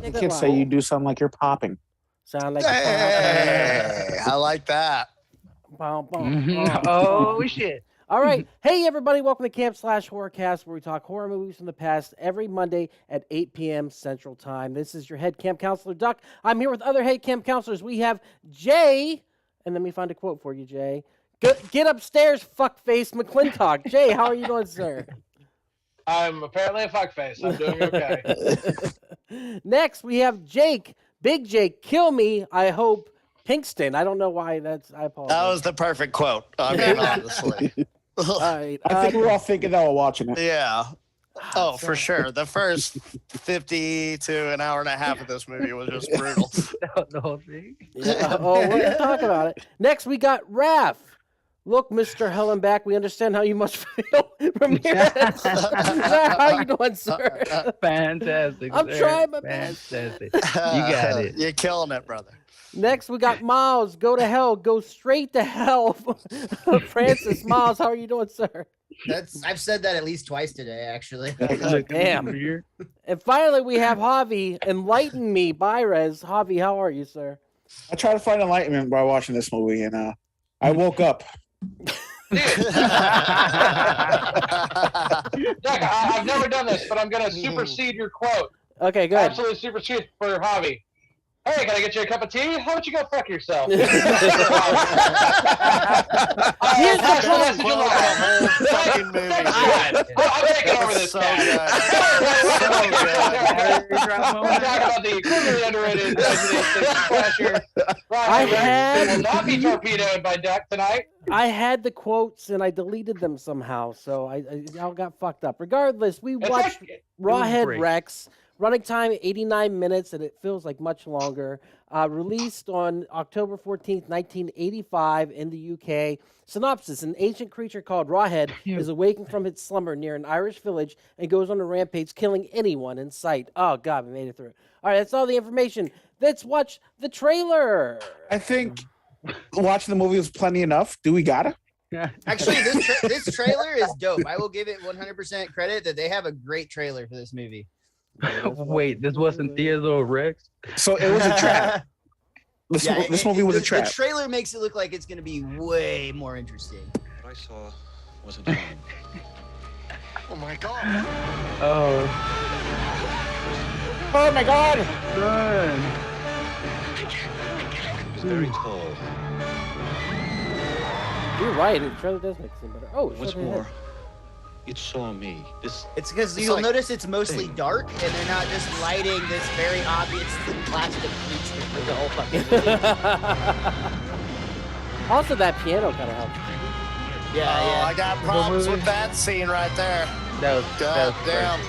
You can say you do something like you're popping. Sound like Hey, I like that. Oh shit! All right. Hey, everybody. Welcome to Camp/Horrorcast, where we talk horror movies from the past every Monday at 8 p.m. Central Time. This is your head camp counselor, Duck. I'm here with other head camp counselors. We have Jay, and let me find a quote for you, Jay. Get upstairs, fuckface McClintock. Jay, how are you doing, sir? I'm apparently a fuckface. I'm doing okay. Next, we have Jake. Big Jake, kill me, I hope. Pinkston. I don't know why I apologize. That was the perfect quote. I mean, honestly. All right. I think we're all thinking that while watching it. Yeah. Oh, for sure. The first 50 to an hour and a half of this movie was just brutal. The whole thing. Yeah. Oh, we're going to talk about it. Next, we got Raph. Look, Mr. Hellenbach, we understand how you must feel. Ramirez. How you doing, sir? Fantastic. I'm sir. trying my best. Fantastic. You got it. You're killing it, brother. Next, we got Miles. Go to hell. Go straight to hell. Francis, Miles, how are you doing, sir? I've said that at least twice today, actually. Damn. And finally, we have Javi. Enlighten me, Byrez. Javi, how are you, sir? I tried to find enlightenment by watching this movie, and I woke up. Doug, I've never done this, but I'm going to supersede your quote. Okay, good. Absolutely supersede for Javi. Hey, can I get you a cup of tea? How about you go fuck yourself? Here's the Fucking movie. I'm taking over this So cat. We're talking about the clearly underrated slasher. Will not be torpedoed by Duck tonight. I had the quotes and I deleted them somehow, so I all got fucked up. Regardless, we watched Rawhead Rex. Running time 89 minutes, and it feels like much longer. Released on October 14th, 1985 in the UK. Synopsis: an ancient creature called Rawhead is awakened from its slumber near an Irish village and goes on a rampage, killing anyone in sight. Oh, God, we made it through. All right, that's all the information. Let's watch the trailer. I think watching the movie was plenty enough. Do we gotta? Actually, this trailer is dope. I will give it 100% credit that they have a great trailer for this movie. Wait, this wasn't Theodore Rex? So it was a trap. This movie was a trap. The trailer makes it look like it's going to be way more interesting. What I saw was a dream. Oh my god. Oh. Oh my god! Son. He was very tall. You're right. The trailer does make it seem better. Oh, What's more, it saw me. It's because you'll notice it's mostly dark, and they're not just lighting this very obvious plastic creature for the whole fucking movie. Also, that piano kind of helps. Yeah, I got problems with that scene right there. That was damn.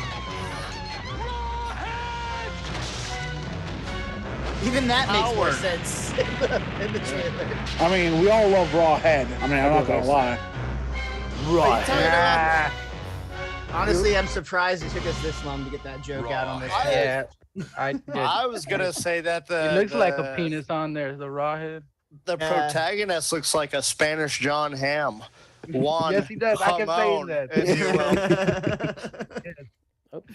Even that makes more sense in the trailer. I mean, we all love Rawhead. I mean, I'm not gonna lie. Rawhead. Honestly, I'm surprised it took us this long to get that joke out on this. Yeah. I was gonna say that it looks like a penis on there, the Rawhead. The protagonist looks like a Spanish John Hamm. Juan yes, he does. I can say that. Oops.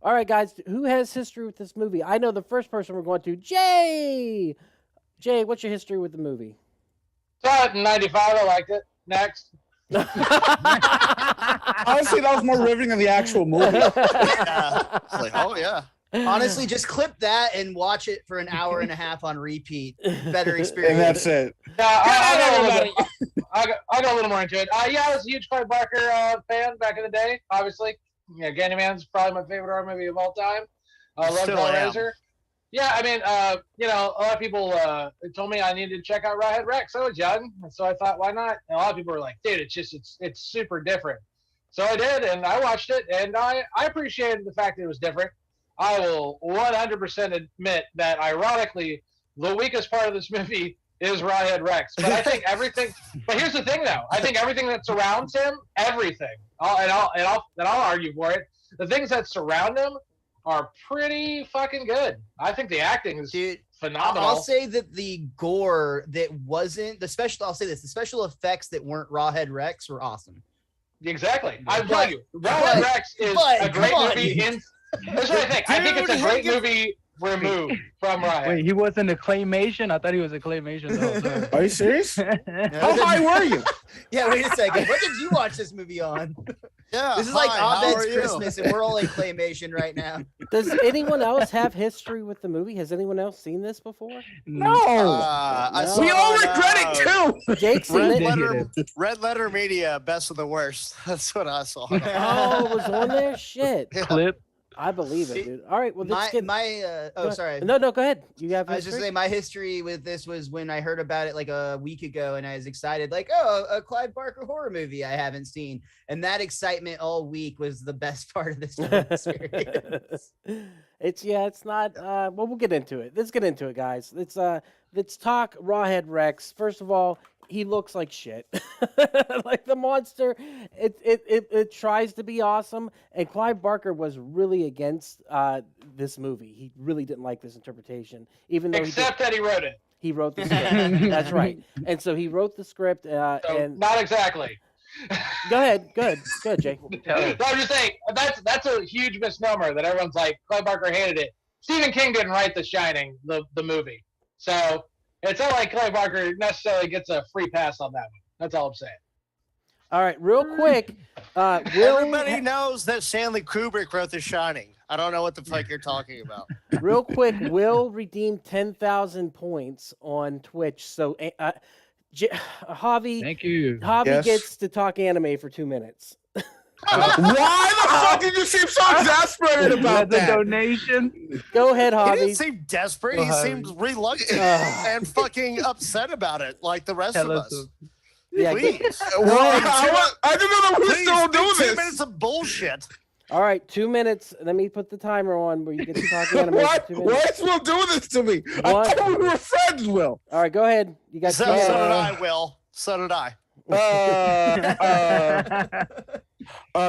All right, guys. Who has history with this movie? I know the first person we're going to, Jay. Jay, what's your history with the movie? Saw it in '95. I liked it. Next. Honestly, that was more riveting than the actual movie. Yeah. It's like, oh yeah. Honestly, just clip that and watch it for an hour and a half on repeat. Better experience. And that's it. I'll go a little more into it. Yeah, I was a huge Clive Barker fan back in the day, obviously. Yeah, Candyman's probably my favorite horror movie of all time. Love Hellraiser. Yeah, I mean, a lot of people told me I needed to check out Rawhead Rex. I was young, and so I thought, why not? And a lot of people were like, dude, it's super different. So I did, and I watched it, and I appreciated the fact that it was different. I will 100% admit that, ironically, the weakest part of this movie is Rawhead Rex. But I think everything. But here's the thing, though. I think everything that surrounds him, everything, I'll argue for it. The things that surround him are pretty fucking good. I think the acting is phenomenal. I'll say that the gore that wasn't the special. I'll say this: the special effects that weren't Rawhead Rex were awesome. Exactly. I'm telling you, Rawhead Rex is a great movie. That's what I think. I think it's a great movie removed from Rawhead. Wait, he wasn't a claymation? I thought he was a claymation the whole time. Are you serious? How No, high were you? Yeah, wait a second. What did you watch this movie on? Yeah. This is like how Abed's are you? Christmas, and we're all in claymation right now. Does anyone else have history with the movie? Has anyone else seen this before? No. I No. saw We all it, regret it too. Jake's seen Red it. Letter, Red Letter Media, best of the worst. That's what I saw. Oh, it was on there? Shit. Clip. I believe it, dude. All right, well, let's get... Oh, sorry. No, go ahead. You have I was just history? saying my history with this was when I heard about it like a week ago, and I was excited, like, oh, a Clive Barker horror movie I haven't seen, and that excitement all week was the best part of this whole experience. It's not. Well, we'll get into it. Let's get into it, guys. Let's talk Rawhead Rex. First of all, he looks like shit. Like the monster, it tries to be awesome. And Clive Barker was really against this movie. He really didn't like this interpretation, even though Except that he wrote it. he wrote the script. That's right. And so he wrote the script. So And not exactly. go ahead, Jake. No, I'm just saying that's a huge misnomer that everyone's like Clive Barker hated it. Stephen King didn't write The Shining, the movie, so it's not like Clive Barker necessarily gets a free pass on that one. That's all I'm saying. All right, real quick. Everybody knows that Stanley Kubrick wrote The Shining. I don't know what the fuck you're talking about. Real quick, Will redeemed 10,000 points on Twitch. So, Javi, Thank you. Javi Yes. gets to talk anime for 2 minutes. Why the fuck did you seem so exasperated about That's a that? donation. Go ahead, He didn't Javi. seem desperate. He Well, seemed reluctant Ugh. and fucking upset about it, like the rest Tell of us. us. Yeah, Please. Well, I didn't know that we were Please, still doing 2 this. minutes of bullshit. all right, 2 minutes. Let me put the timer on where you get to talk anime Why, for 2 why minutes. is Will doing this to me? I What? thought we were friends, Will. All right, go ahead. You got So, 2 minutes. so did I, Will. So did I.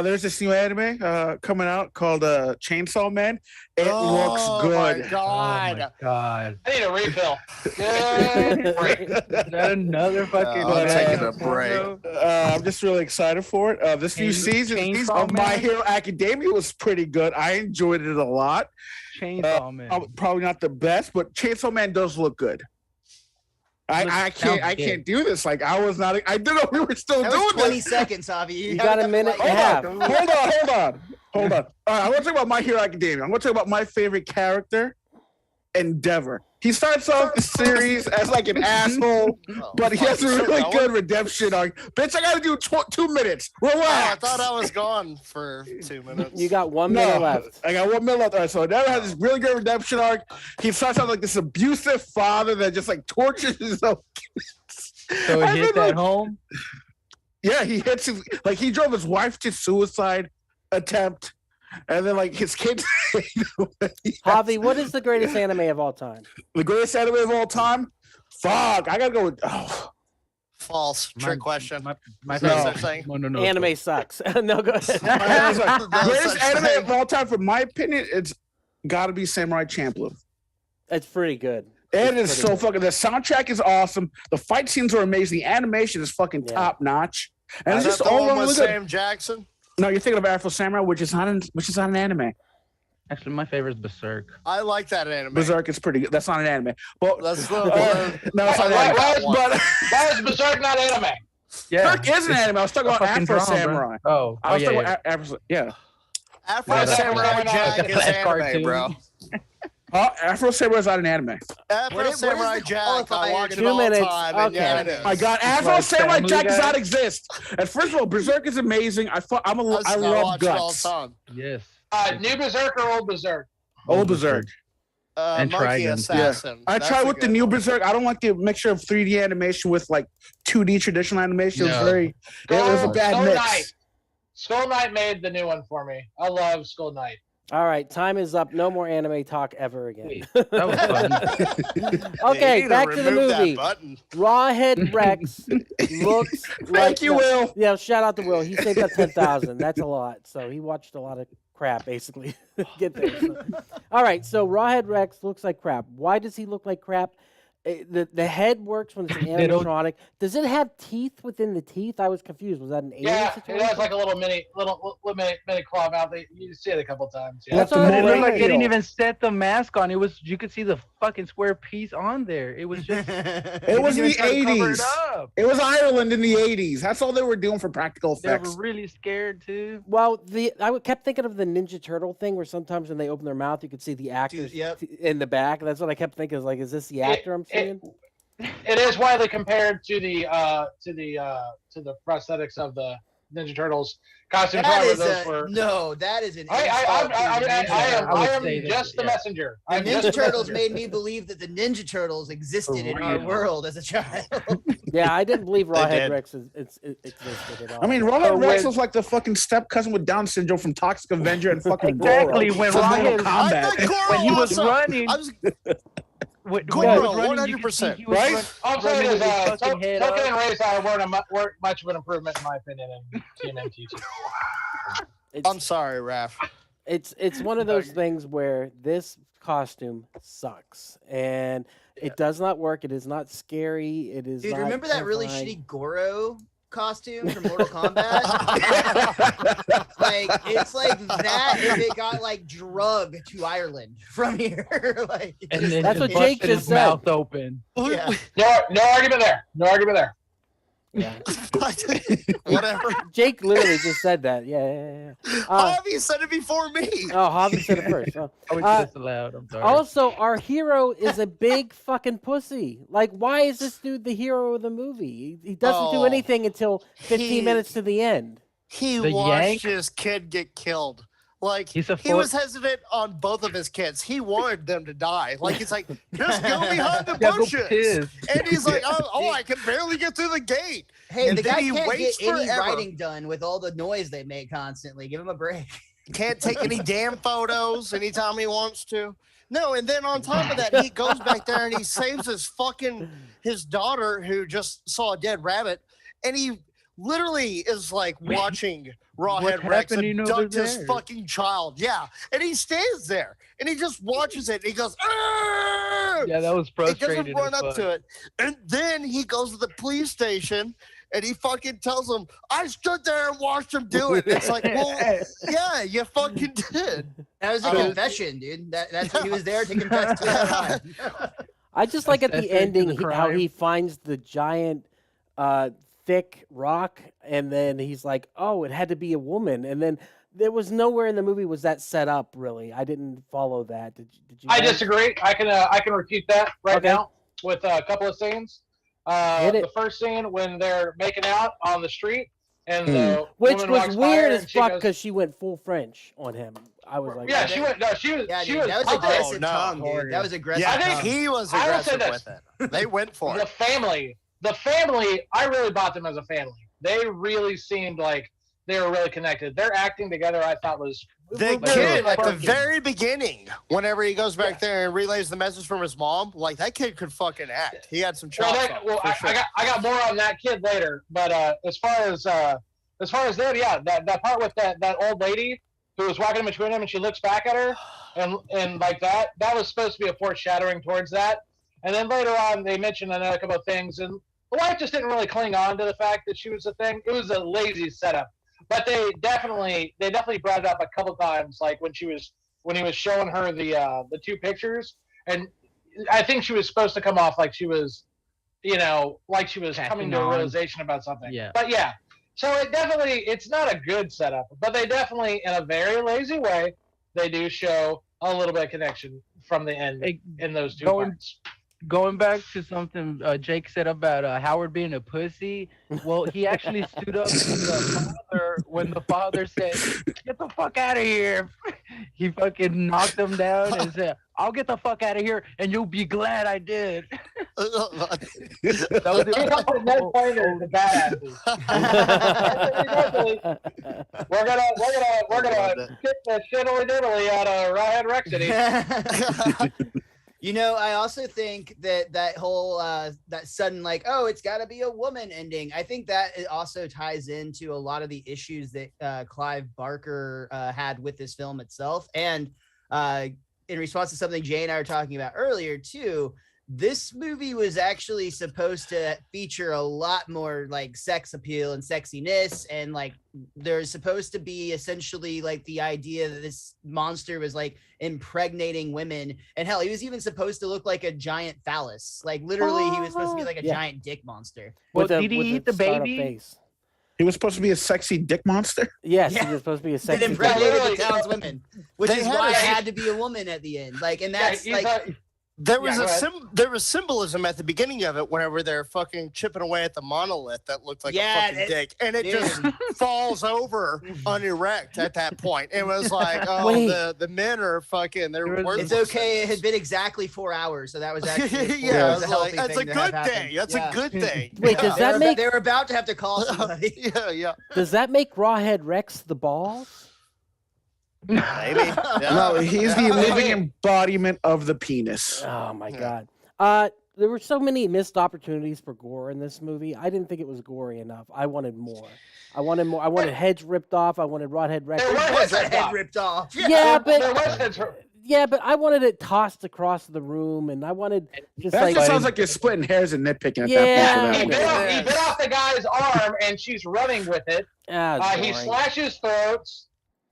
There's this new anime coming out called Chainsaw Man. It looks good. My God. Oh my God. I need a refill. Good break. Is that another fucking I'm taking a porno? break. I'm just really excited for it. This new season Chainsaw of My Man? Hero Academia was pretty good. I enjoyed it a lot. Chainsaw Man. Probably not the best, but Chainsaw Man does look good. I can't do this. Like I was not. I didn't know we were still That doing was 20 this. seconds, Javi. You got a minute and a half. Hold on. All right, I want to talk about My Hero Academia. I'm going to talk about my favorite character, Endeavor. He starts off the series as like an asshole, Oh, but he has a fuck, really so good redemption arc. Bitch, I got to do 2 minutes. Oh, I Relax. thought I was gone for 2 minutes. You got 1 minute left. I got 1 minute left. All right, so Endeavor has this really good redemption arc. He starts out like this abusive father that just like tortures his own kids. So And he hit then, that home? Yeah, he hits his like he drove his wife to suicide attempt, and then like his kids. Javi, what is the greatest anime of all time? The greatest anime of all time? Fuck, I gotta go with False. Trick question. My Is there No. such thing? no. Anime sucks. No, go ahead. greatest such anime thing. of all time, for my opinion, it's gotta be Samurai Champloo. It's pretty good. It It's is pretty so fucking. The soundtrack is awesome. The fight scenes are amazing. The animation is fucking Yeah. top notch, and Is it's that just the all one around with good. Sam Jackson? No, you're thinking of Afro Samurai, which is not an anime. Actually, my favorite is Berserk. I like that anime. Berserk is pretty good. That's not an anime. But That's the no, it's not an anime. But Why is Berserk not anime? Yeah. Berserk is an anime. I was talking A about fucking Afro drama, bro. Samurai. Oh, I was yeah, talking yeah. about Afro. Yeah. Afro Yeah, Samurai that's Jack is that anime, cartoon. bro. Afro Samurai is not an anime. Afro What is Samurai the Jack, I qualifier watch it to- 2 all the minutes. time. And yeah, Okay. it is. My God, Afro Like Samurai Family Jack does Guy? not exist. And first of all, Berserk is amazing. I I love watch it all guts. the time. Yes. New Berserk or old Berserk? Old Berserk. And Monkey Trigun. Assassin. I That's tried a with the good new one. Berserk. I don't like the mixture of 3D animation with like 2D traditional animation. It was No. very. It was a bad Skull mix. Knight. Skull Knight made the new one for me. I love Skull Knight. All right, time is up. No more anime talk ever again. Wait, that was fun. Okay, You need back to the remove that movie. button. Rawhead Rex looks like. Thank you, Will. Yeah, shout out to Will. He saved up 10,000. That's a lot. So he watched a lot of crap, basically. Get there. So. All right, so Rawhead Rex looks like crap. Why does he look like crap? The head works when it's an They don't- animatronic. Does it have teeth within the teeth? I was confused. Was that an alien Yeah, it situation? has like a little mini claw mouth. You see it a couple times. Yeah. That's That's already the It looked like they there. didn't even set the mask on. It was you could see the fucking square piece on there. It was just It was in the try to cover 80s. it up. It was Ireland in the 80s. That's all they were doing for practical They were effects. really scared too. Well, kept thinking of the Ninja Turtle thing, where sometimes when they open their mouth, you could see the actors yep. in the back. That's what I kept thinking. Like, is this the actor I'm seeing? It is widely compared to the prosthetics of the Ninja Turtles costumes. That However, is those were. no, that is an I am say that, just the yeah. messenger. The I'm just Ninja the Turtles messenger. made me believe that the Ninja Turtles existed in our real. world as a child. Yeah, I didn't believe Rawhead did. Rex existed at all. I mean, Rawhead Rex when- was like the fucking step cousin with Down syndrome from Toxic Avenger and fucking Exactly, Goro when from Mortal Rawhead- Kombat. I thought When he Goro was also- running, I was when Goro, he was running, you could see 100%, he was right? I'm running saying with his is, fucking head Token and up. Razor weren't much of an improvement in my opinion in TMNT2. I'm sorry, Raph. It's one of those things where this costume sucks and it does not work. It is not scary. It is. Dude, not remember that really terrifying. shitty Goro costume from Mortal Kombat? Like, it's like that if it got like drugged to Ireland from here. Like, it And just- then That's just what Jake busted just his said. mouth open. Yeah. No argument there. No argument there. Yeah. Whatever. Jake literally just said that. Yeah. Javi said it before me. Oh, Javi said it first. Oh. I was Uh, just allowed. I'm sorry. Also, our hero is a big fucking pussy. Like, why is this dude the hero of the movie? He doesn't do Oh, anything until 15 minutes to the end. He The watched yank? his kid get killed. Like He's a he was hesitant on both of his kids. He wanted them to die. Like he's like, just go behind the Yeah, go bushes. piss. And he's like, oh, I can barely get through the gate. Hey, And the then guy he can't get waits any forever. writing done with all the noise they make constantly. Give him a break. Can't take any damn photos anytime he wants to. No, and then on top of that, he goes back there and he saves his daughter who just saw a dead rabbit, and he literally is like watching Rawhead Rex happening over abduct his there? fucking child. Yeah, and he stands there and he just watches it. And he goes, "Arr!" Yeah, that was He frustrating. doesn't run as up fuck. to it, and then he goes to the police station. And he fucking tells them, I stood there and watched him do it. It's like, well, yeah, you fucking did. That was a Oh. confession, dude. That's what he was there to confess to that crime. I just like at the Accessory to ending the how crime. he finds the giant, thick rock, and then he's like, "Oh, it had to be a woman." And then there was nowhere in the movie was that set up. Really, I didn't follow that. Did you? I guys? disagree. I can refute that right Okay. now with a couple of scenes. Hit it. The first scene when they're making out on the street and the Which woman was walks by weird her as and she fuck goes- because she went full French on him. I was like, yeah, "Oh, she went. No, she was. Yeah, she dude, was. that was pumped. aggressive no. tongue, dude. That was aggressive Yeah, I think- tongue. he was I will say aggressive this. with it. They went for The it. family. I really bought them as a family. They really seemed like they were really connected. Their acting together, I thought, was The really kid at the fucking- very beginning, whenever he goes back there and relays the message from his mom, like that kid could fucking act. He had some Well, chops. for sure. I got more on that kid later, but as far as that, yeah, that part with that old lady who was walking in between him and she looks back at her and like that was supposed to be a foreshadowing towards that. And then later on they mentioned another couple of things, and the wife just didn't really cling on to the fact that she was a thing. It was a lazy setup. But they definitely brought it up a couple times, like when he was showing her the two pictures, and I think she was supposed to come off like she was, like she was coming to a on. realization about something. Yeah. But yeah, so it's not a good setup, but they definitely, in a very lazy way, they do show a little bit of connection from the end Hey, in those two going- parts. Going back to something Jake said about Howard being a pussy, well, he actually stood up to the father when the father said, "Get the fuck out of here." He fucking knocked him down and said, "I'll get the fuck out of here, and you'll be glad I did." That was He called Ned Pointer the badasses. We're gonna kick the shiddly diddly out of Rawhead Rex. You know, I also think that whole that sudden like, oh, it's got to be a woman ending. I think that it also ties into a lot of the issues that Clive Barker had with this film itself, and in response to something Jay and I were talking about earlier too. This movie was actually supposed to feature a lot more like sex appeal and sexiness, and like there's supposed to be essentially like the idea that this monster was like impregnating women, and hell, he was even supposed to look like a giant phallus. Like literally, he was supposed to be like a giant dick monster. Well, did he eat the baby? Face. He was supposed to be a sexy dick monster? Yes, he was supposed to be a sexy It dick monster. impregnated the town's women, which is why it had to be a woman at the end. Like, and that's There was there was symbolism at the beginning of it whenever they're fucking chipping away at the monolith that looked like a fucking dick, and it just falls over unerect at that point. It was like, oh, the men are fucking. It's okay. It had been exactly 4 hours, so that was actually that's a good thing. That's a good thing. Wait, does that make they were about to have to call somebody? Yeah. Does that make Rawhead Rex the balls? Maybe. Yeah. No, he's the living embodiment of the penis. Oh my god. There were so many missed opportunities for gore in this movie. I didn't think it was gory enough. I wanted more. I wanted heads ripped off. I wanted Rawhead Rex. There was a head ripped off. Yeah, but I wanted it tossed across the room, and I wanted just that just sounds like you're splitting hairs and nitpicking at that point. He bit off the guy's arm, and she's running with it. He slashes throats.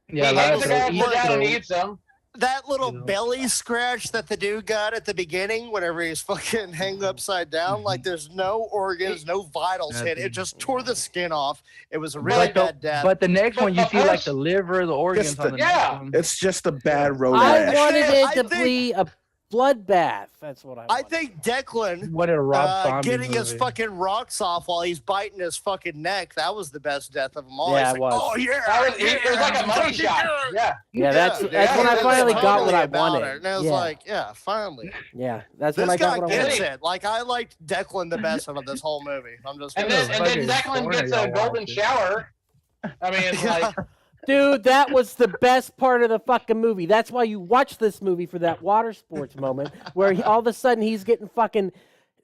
Yeah, he hangs the guy down and eats him. That little belly scratch that the dude got at the beginning, whenever he's fucking hanging upside down, like there's no organs, no vitals hit. It just tore the skin off. It was a really bad death. But the next one, you see like the liver, the organs. It's just a bad road. I wanted it to be a bloodbath. That's what I wanted. I think Declan what a Rob Zombie getting movie. his fucking rocks off while he's biting his fucking neck. That was the best death of them all. Yeah, He's it was. Oh yeah, it was like a money shot. Yeah, that's when I finally got what I wanted. And I was like, yeah, finally. Yeah, that's when I got what I wanted. This guy gets it. Like I liked Declan the best out of this whole movie. I'm just. And then Declan gets a golden shower. I mean, like. Dude, that was the best part of the fucking movie. That's why you watch this movie, for that water sports moment where all of a sudden he's getting fucking.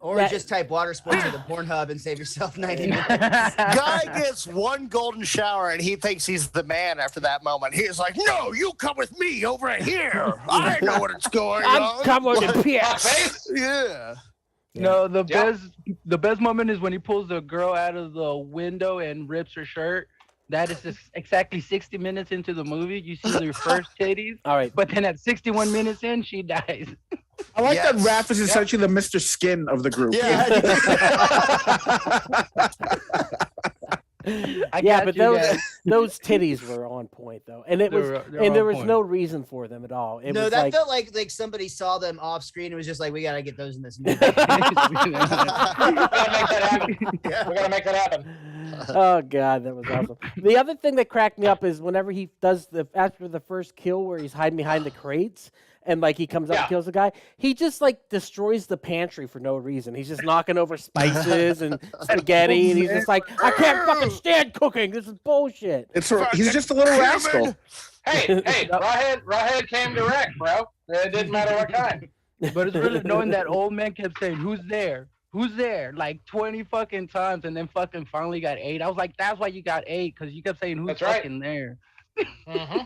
Or just type water sports into Pornhub and save yourself 90 minutes. Guy gets one golden shower and he thinks he's the man after that moment. He's like, no, you come with me over here. I know what's going on. I'm coming to piss. Yeah. No, the best moment is when he pulls the girl out of the window and rips her shirt. That is just exactly 60 minutes into the movie. You see their first titties. All right. But then at 61 minutes in, she dies. I like that Raph is essentially the Mr. Skin of the group. Yeah. But those titties were on point though, and there was no reason for them at all. Felt like somebody saw them off screen and was just like, we gotta get those in this movie. We gotta make that happen. Oh god, that was awesome. The other thing that cracked me up is whenever he does after the first kill where he's hiding behind the crates. And like he comes up and kills the guy, he just like destroys the pantry for no reason. He's just knocking over spices and spaghetti, and he's just like, I can't fucking stand cooking. This is bullshit. He's just a little rascal. Hey, Rawhead came direct, bro. It didn't matter what kind. But it's really knowing that old man kept saying, "Who's there? Who's there?" Like 20 fucking times, and then fucking finally got 8. I was like, that's why you got 8, because you kept saying, "Who's fucking there?" Mm-hmm.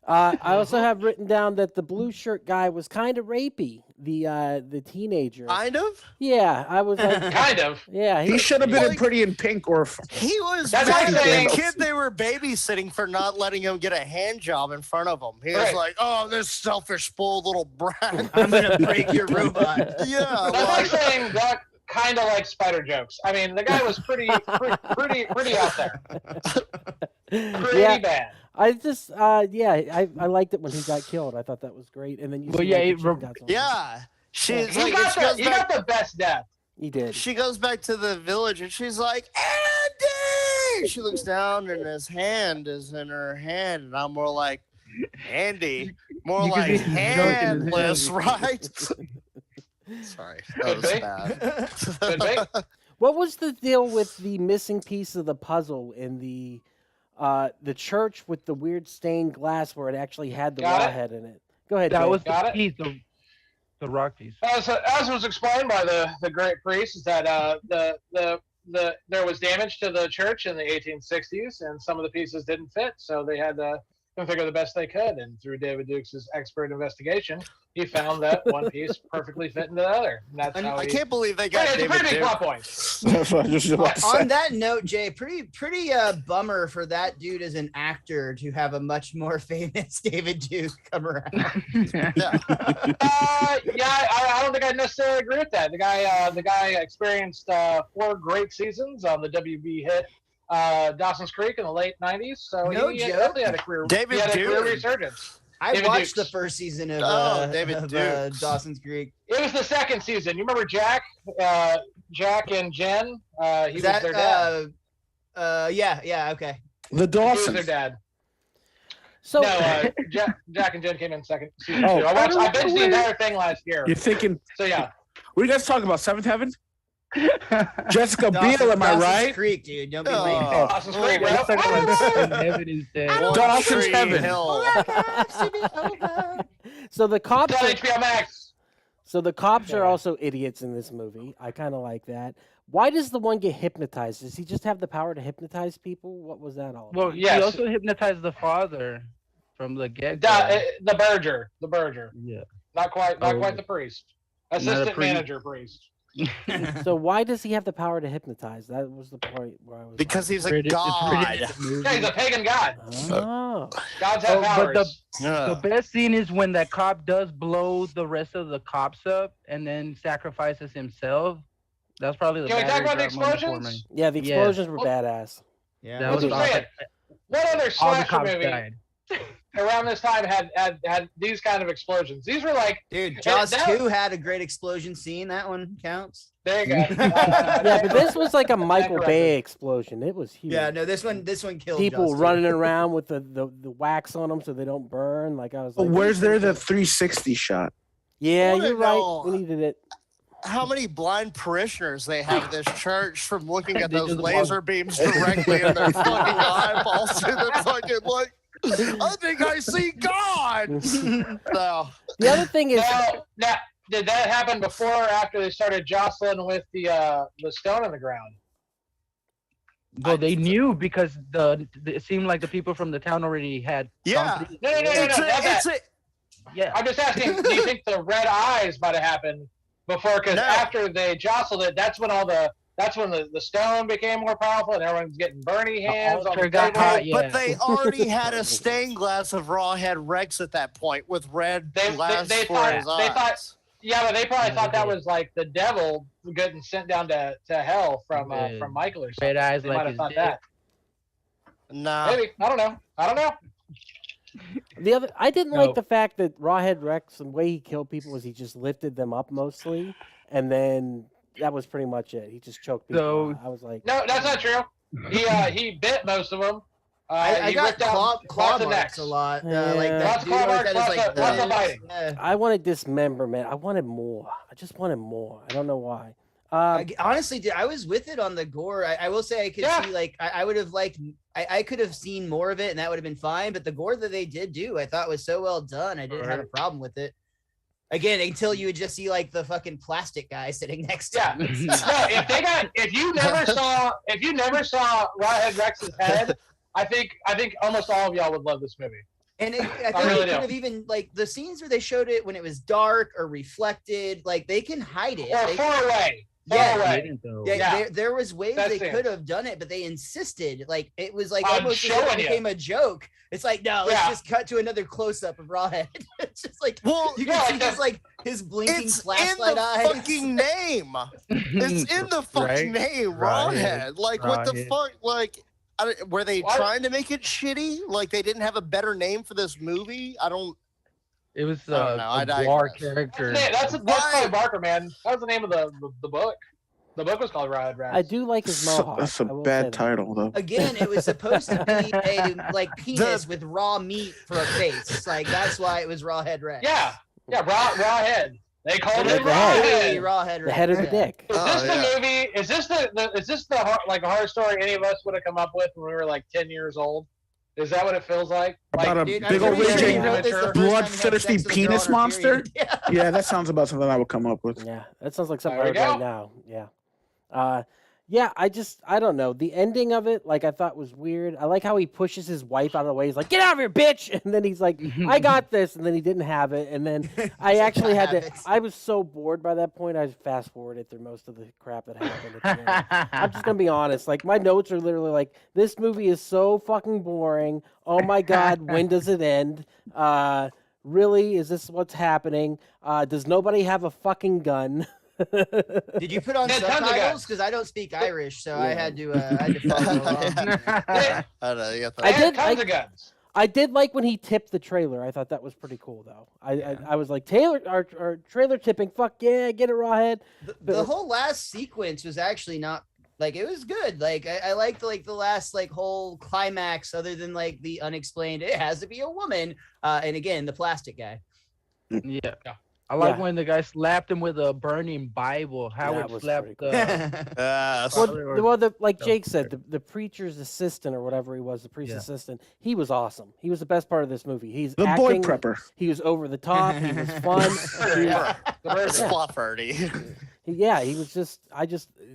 I also have written down that the blue shirt guy was kind of rapey. The teenager. Kind of? Yeah, I was like. Kind of. Yeah. He should have been in Pretty in Pink or. He was the kid they were babysitting for not letting him get a hand job in front of him. He was like, oh, this selfish, spoiled little brat. I'm going to break your robot. Yeah. That's like saying Doc kind of like spider jokes. I mean, the guy was pretty out there. Pretty bad. I just, I liked it when he got killed. I thought that was great. And then you, he got the best death. He did. She goes back to the village and she's like, Andy! She looks down and his hand is in her hand, and I'm more like, Andy, more like handless, right? Sorry, that was bad. What was the deal with the missing piece of the puzzle in the church with the weird stained glass where it actually had the Rawhead in it? Go ahead. That was the piece, the rock piece. As was explained by the great priest, is that there was damage to the church in the 1860s, and some of the pieces didn't fit, so they had to configure the best they could. And through David Dukes' expert investigation, he found that one piece perfectly fit into the other. And that's how I can't believe they got it's a David pretty big Duke. plot point. That's what I just about to say. On that note, Jay, pretty bummer for that dude as an actor to have a much more famous David Duke come around. I don't think I necessarily agree with that. The guy experienced 4 great seasons on the WB hit Dawson's Creek in the late '90s. So No he joke. definitely had a career. David he had a career Duke. resurgence. I David watched Dukes. the first season of David Dukes. Dawson's Creek. It was the second season. You remember Jack? Jack and Jen. He Is was that their dad. yeah, okay. The He was Dawsons. their dad. So No, Jack and Jen came in second season Oh. 2. I binged the entire thing last year. You're thinking, So yeah. what are you guys talking about? Seventh Heaven? Jessica Biel, am I Dawson's right? Creek, dude. Don't be Oh. late. Dawson's Creek, bro. Heaven is dead. Dawson's Tree Heaven. Hill. so the cops It's on are, HBO Max. so the cops are Yeah. also idiots in this movie. I kind of like that. Why does the one get hypnotized? Does he just have the power to hypnite people? What was that all? Well, about? Yes. he also hypnotized the father from the get The Berger. Yeah. Not quite Oh. the priest. a Assistant priest. manager priest. So why does he have the power to hypnotize? That was the point where I was. Because he's a It's god. pretty in the movie. Yeah, he's a pagan god. Oh. Gods have but powers. the best scene is when that cop does blow the rest of the cops up and then sacrifices himself. That's probably the Can we talk battery about the drop moment for explosions? me. Yeah, the Yeah. explosions were badass. Yeah. That That's was what I'm saying. What other All the slasher cops movie died. around this time had these kind of explosions? These were like, Dude, Jaws that- 2 had a great explosion scene. That one counts. there you go. Yeah, but this was like a Michael corrected. Bay explosion. It was huge. Yeah, no, this one killed People Jaws 2. running around with the wax on them so they don't burn. Like I was But like, where's there the 360 shot? yeah, wanna you're right. know- We needed it. How many blind parishioners they have at this church from looking at They those just laser beams directly in their fucking eyeballs to the fucking like, I think I see God. No. The other thing is, Now, did that happen before or after they started jostling with the stone in the ground? Well, they knew because it seemed like the people from the town already had. Yeah. gone through- No, It's not that. Yeah. I'm just asking, do you think the red eyes might have happened before? Because No. after they jostled it, that's when the stone became more powerful and everyone's getting burny hands on altar the got table. hot, yeah. But they already had a stained glass of Rawhead Rex at that point with red glass they for thought- his they eyes. thought- Yeah, but they probably Yeah, thought they that did. was like the devil getting sent down to hell from Michael or something. Red eyes They like might have his thought dick. that. Nah. Maybe. I don't know. I didn't No. like the fact that Rawhead Rex, the way he killed people was he just lifted them up mostly, and then that was pretty much it. He just choked people. So- out. I was like, No, that's not true. He bit most of them. I he got ripped out claw lots of marks necks. a lot. Yeah. Like that Lots of dude claw always marks, had his, lots of like, biting. yeah. I wanted dismemberment. I wanted more. I just wanted more. I don't know why. Honestly, dude, I was with it on the gore. I will say I could Yeah. see like I would have liked I could have seen more of it and that would have been fine. But the gore that they did do, I thought was so well done. I didn't have a problem with it. Again, until you would just see like the fucking plastic guy sitting next to Yeah. him. No, if you never saw Rawhead Rex's head, I think almost all of y'all would love this movie. And I think really they do. could have even like the scenes where they showed it when it was dark or reflected, like they can hide it. Or They- far away. Yeah. Far away. Didn't, though. Yeah, Yeah. there was ways That's they it. could have done it, but they insisted. Like it was like I'm almost as if it showing you. became a joke. It's like no, let's Yeah. just cut to another close up of Rawhead. It's just like Well, you can yeah, see like just like his blinking it's in flashlight the eyes. fucking name. It's in the fucking Right? name, Rawhead. Rawhead. Like, what the Rawhead. fuck? Like, were they What? trying to make it shitty? Like, they didn't have a better name for this movie? I don't. It was I don't know, I a Guar digress. character. That's Why? Clive Barker, man. That was the name of the book. The book was called Rawhead Rex. I do like his mohawk. That's a I will say bad that. title, though. Again, it was supposed to be a like penis with raw meat for a face. Like that's why it was Rawhead Rex. Yeah, Rawhead. They called Like it the head. Literally Rawhead. Rawhead Rex. The head of the Yeah. dick. Is Oh, this yeah. the movie? Is this the like a horror story any of us would have come up with when we were like 10 years old? Is that what it feels like? About a Dude, I'm big old pretty sure he raging wrote this the first time he had bloodthirsty sex with a girl penis on her monster? period. Yeah. Yeah, that sounds about something I would come up with. Yeah, that sounds like something There I we would write go. now. Yeah. Yeah, I don't know. The ending of it, like, I thought was weird. I like how he pushes his wife out of the way. He's like, "Get out of here, bitch!" And then he's like, "I got this," and then he didn't have it. And then I actually had to. I was so bored by that point. I fast forwarded through most of the crap that happened. At the end. I'm just gonna be honest. Like, my notes are literally like, "This movie is so fucking boring. Oh my god, when does it end? Really, is this what's happening? Does nobody have a fucking gun?" Did you put on subtitles? Because I don't speak Irish, so I had to follow along. I did like when he tipped the trailer. I thought that was pretty cool, though. I was like, Taylor, our trailer tipping. Fuck yeah, get it, Rawhead. The whole last sequence was actually not like, it was good. Like I liked like the last like whole climax, other than like the unexplained. It has to be a woman, and again the plastic guy. Yeah. I like when the guy slapped him with a burning Bible. Howard slapped the... like Jake said, the preacher's assistant or whatever he was, the priest's assistant, he was awesome. He was the best part of this movie. He's the acting, boy prepper. He was over the top. He was fun. He was just,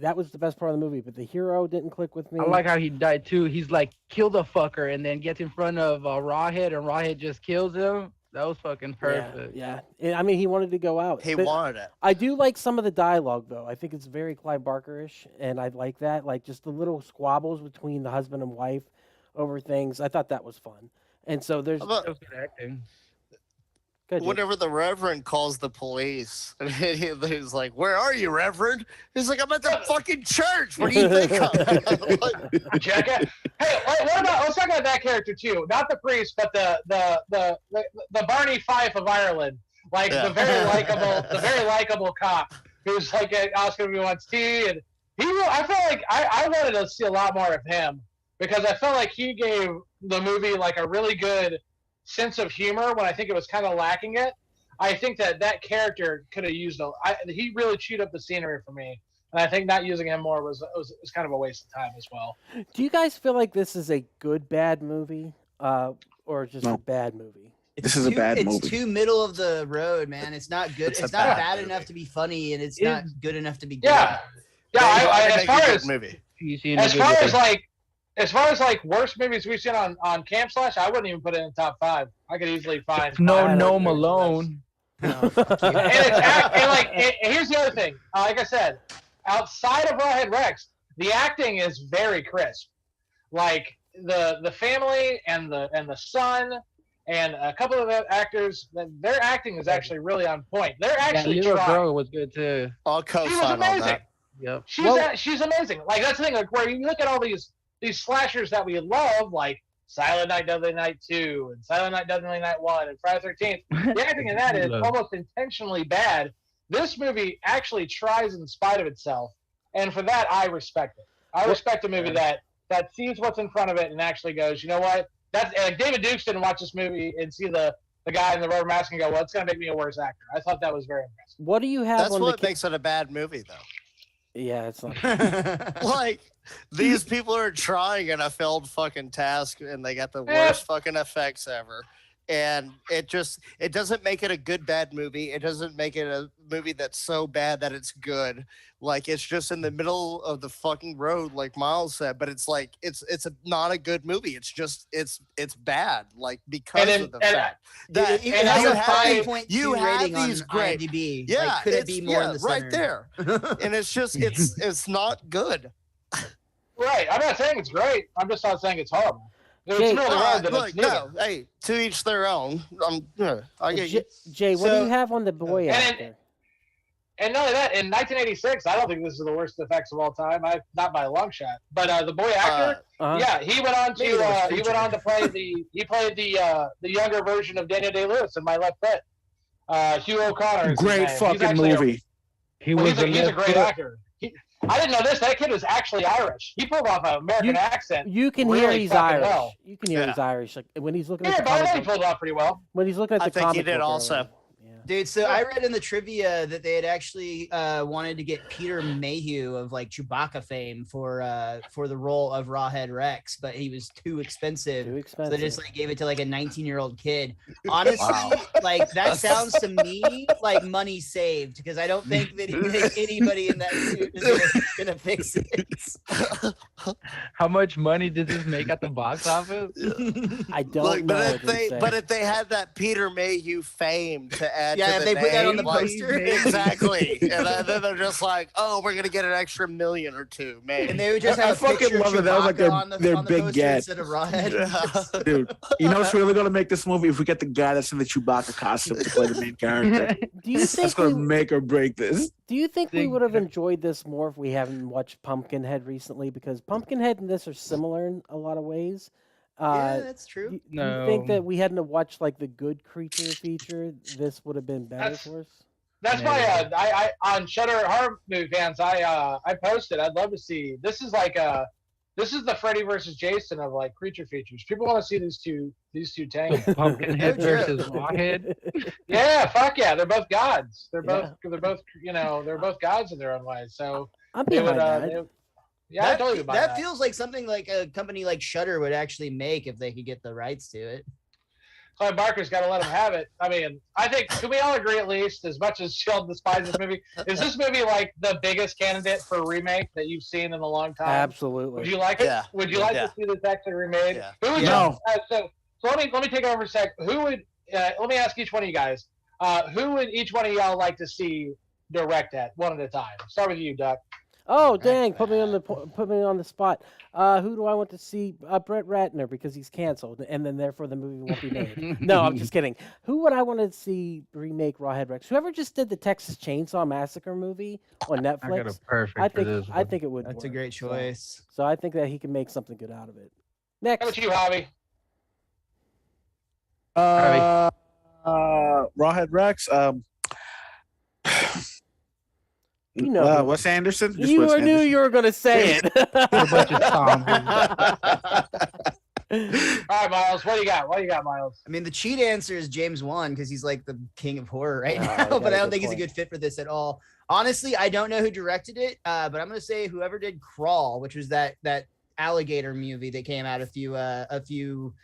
that was the best part of the movie. But the hero didn't click with me. I like how he died too. He's like, kill the fucker, and then gets in front of Rawhead, and Rawhead just kills him. That was fucking perfect. Yeah. I mean, he wanted to go out. He wanted it. I do like some of the dialogue, though. I think it's very Clive Barker-ish, and I like that. Like, just the little squabbles between the husband and wife over things. I thought that was fun. And so there's... good acting. Whenever the Reverend calls the police, and he's like, "Where are you, Reverend?" He's like, "I'm at the fucking church. What do you think of?" Jackass. Hey, what about? Let's talk about that character too. Not the priest, but the Barney Fife of Ireland, like the very likable cop who's like asking if he wants tea, and I felt like I wanted to see a lot more of him because I felt like he gave the movie like a really good sense of humor when I think it was kind of lacking it. I think that character could have used he really chewed up the scenery for me, and I think not using him more was kind of a waste of time as well. Do you guys feel like this is a good bad movie, or just a bad movie? This is a bad movie. It's too middle of the road, man. It's not good. It's not bad enough to be funny, and it's not good enough to be good. As far as like worst movies we've seen on Camp Slash, I wouldn't even put it in the top 5. I could easily find No Malone. And here's the other thing. Like I said, outside of Rawhead Rex, the acting is very crisp. Like the family and the son and a couple of the actors, their acting is actually really on point. They're actually little girl was good too. I'll co-sign on that. Yep. She's amazing. Like that's the thing. Like where you look at all these slashers that we love, like Silent Night, Deadly Night 2, and Silent Night, Deadly Night 1, and Friday the 13th. The acting in that is almost intentionally bad. This movie actually tries in spite of itself, and for that, I respect it. I respect a movie that sees what's in front of it and actually goes, you know what? That's like David Dukes didn't watch this movie and see the guy in the rubber mask and go, well, it's going to make me a worse actor. I thought that was very impressive. What do you have That's on what makes it a bad movie, though. Yeah, it's not. Like, these people are trying in a failed fucking task, and they got the worst fucking effects ever. And it doesn't make it a good bad movie. It doesn't make it a movie that's so bad that it's good. Like, it's just in the middle of the fucking road, like Miles said. But it's like it's not a good movie. It's just it's bad. Like, because of the fact that it has a 5.2 rating on IMDb. Yeah, like, could it be more in the right there? And it's just it's not good. Right. I'm not saying it's great. I'm just not saying it's horrible. It's hey, to each their own. I get you. Jay, what do you have on the boy actor? And not only that, in 1986, I don't think this is the worst effects of all time. Not by a long shot. But the boy actor, he went on to play the younger version of Daniel Day-Lewis in My Left Foot. Hugh O'Connor. Great fucking movie. He's a great actor. I didn't know this. That kid was actually Irish. He pulled off an American accent. You can hear he's Irish. Well. You can hear he's Irish. Like when he's looking at the comic book. He pulled it off pretty well. When he's looking at the comic book. I think he did also. Dude, so I read in the trivia that they had actually wanted to get Peter Mayhew of like Chewbacca fame for the role of Rawhead Rex, but he was too expensive. So they just like gave it to like a 19-year-old kid. Honestly, like that sounds to me like money saved because I don't think that anybody in that suit is gonna fix it. How much money did this make at the box office? I don't know. But if they had that Peter Mayhew fame to add, to the they put that on the name, poster. Exactly. And then they're just like, oh, we're gonna get an extra $1 million or $2 million, maybe. And they would just have a fucking picture of love it. That was like Chewbacca their on the big poster get. instead of Rawhead. Dude, you know what's really gonna make this movie if we get the guy that's in the Chewbacca costume to play the main character. Do you think That's gonna make or break this. Do you think we would have enjoyed this more if we haven't watched Pumpkinhead recently? Because Pumpkinhead and this are similar in a lot of ways. Yeah, that's true. Do you think that we hadn't watched like the good creature feature, this would have been better for us? That's why I on Shudder Horror Movie Fans I posted. I'd love to see. This is the Freddy versus Jason of like creature features. People want to see these two tanks. Pumpkinhead versus Rawhead. Yeah, fuck yeah, they're both gods. They're both they're both gods in their own way. So I'm behind that. Yeah, I totally buy that. That feels like something like a company like Shudder would actually make if they could get the rights to it. Clive Barker's got to let him have it. I mean, I think, can we all agree at least, as much as Sheldon despises this movie, is this movie like the biggest candidate for a remake that you've seen in a long time? Absolutely. Would you like it? Yeah. Would you like to see this actually remade? Yeah. Who would No. so let me take over for a sec. Who would let me ask each one of you guys. Who would each one of y'all like to see direct that one at a time? Start with you, Doc. Oh dang! Put me on the spot. Who do I want to see? Brett Ratner because he's canceled, and then therefore the movie won't be made. No, I'm just kidding. Who would I want to see remake Rawhead Rex? Whoever just did the Texas Chainsaw Massacre movie on Netflix. I got a perfect for this one. I think it would. That's a work. great choice. So I think that he can make something good out of it. How Next. about you, Javi? Rawhead Rex. You know, Wes Anderson. Just you Wes knew Anderson. you were going to say it. A bunch of Tom. All right, Miles. What do you got? Miles? I mean, the cheat answer is James Wan because he's like the king of horror right Oh, now, but I don't think he's a point. good fit for this at all. Honestly, I don't know who directed it, but I'm gonna say whoever did Crawl, which was that alligator movie that came out a few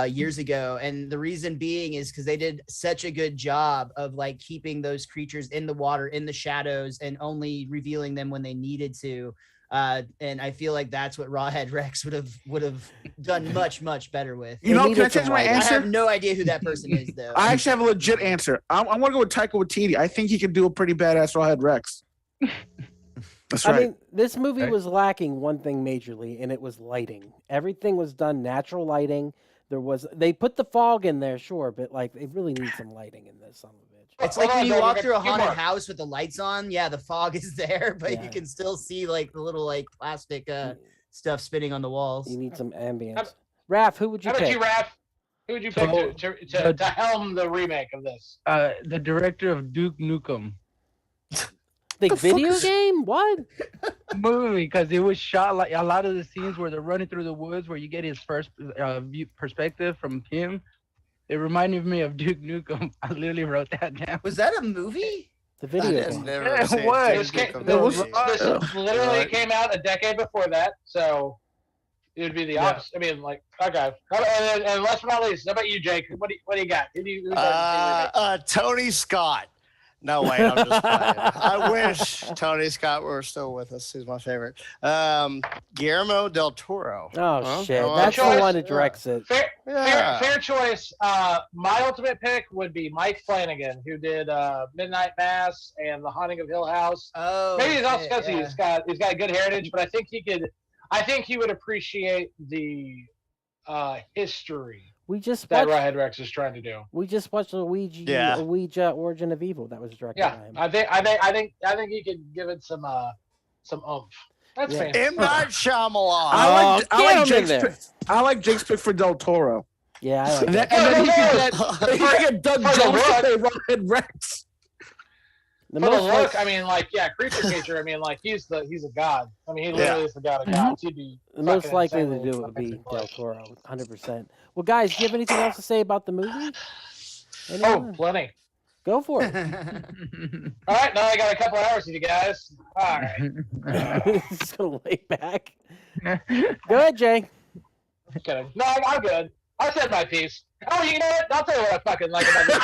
years ago, and the reason being is because they did such a good job of like keeping those creatures in the water, in the shadows, and only revealing them when they needed to. And I feel like that's what Rawhead Rex would have done much better with. You know, They can I needed change some my lighting. I answer? have no idea who that person is though. I actually have a legit answer. I'm going to go with Taika Waititi. I think he could do a pretty badass Rawhead Rex. That's right. I mean, this movie was lacking one thing majorly, and it was lighting. Everything was done natural lighting. They put the fog in there, sure, but like they really need some lighting in this son of a bitch. It's like when you Hold on, walk Doug, through a we got two haunted more. house with the lights on. Yeah, the fog is there, but Yeah. you can still see like the little like plastic stuff spinning on the walls. You need some ambience. Raph, who would you How about pick? you, Raph? Who would you pick to helm the remake of this? The director of Duke Nukem The video game? What? movie, because it was shot like a lot of the scenes where they're running through the woods, where you get his first perspective from him. It reminded me of Duke Nukem. I literally wrote that down. Was that a movie? The video game. Yeah, what? This was- literally came out a decade before that, so it would be the opposite. I mean, like, okay. And last but not least, how about you, Jake? What do you got? Who do you Tony Scott. No, wait, I'm just playing. I wish Tony Scott were still with us. He's my favorite. Guillermo del Toro. Oh shit! Oh, That's the choice. one that directs it. Fair choice. My ultimate pick would be Mike Flanagan, who did Midnight Mass and The Haunting of Hill House. Oh, Maybe it's also shit, because he's got good heritage, but I think he would appreciate the history We just that watched. Rawhead Rex is trying to do. We just watched Ouija Origin of Evil. That was directed Yeah, by him. I think he could give it some oomph. That's Yeah. fair. M. Night Shyamalan. I like Jake's pick for Del Toro. Yeah, I like And that. then he could get Doug For the Jones to look. play Rawhead Rex. The For the most look, like- I mean, like, yeah, creature feature. I mean, like, he's a god. I mean, he literally is the god of gods. He'd be the most fucking likely to insanely do it would be fucking Del close. Toro, 100%. Well, guys, do you have anything else to say about the movie? Oh, Anyone? plenty. Go for it. All right, now I got a couple hours with you guys. All right. Just gonna lay back. Go ahead, Jay. Kidding. No, I'm good. I said my piece. Oh, you know what? I'll tell you what I fucking like about this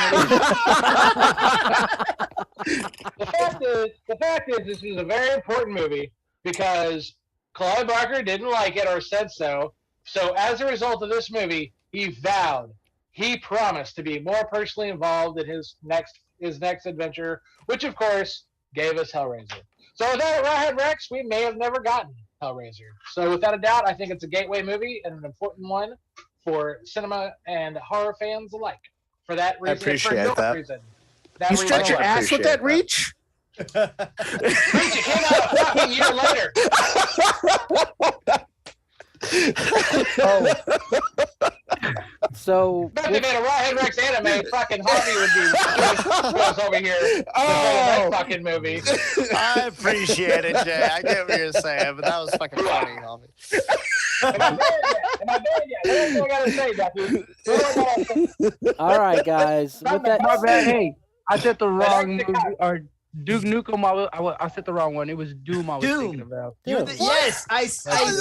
movie. the fact is, this is a very important movie because Clive Barker didn't like it or said so. So as a result of this movie, he promised to be more personally involved in his next adventure, which of course gave us Hellraiser. So without Rawhead Rex, we may have never gotten Hellraiser. So without a doubt, I think it's a gateway movie and an important one for cinema and horror fans alike. For that reason, I appreciate that. Reason. You stretch your ass with that reach? Reach, it came out a fucking year later. So if they made a Rawhead Rex anime, fucking Harvey would be goes over here. That fucking movie. I appreciate it, Jay. I get what you're saying, but that was fucking funny, Harvey. Am I dead yet? That's what I gotta say, Ducky. all right, guys. With that, My bad. Hey, I said the wrong movie. Or Duke Nukem. I said the wrong one. It was Doom. I was thinking about. Yes, I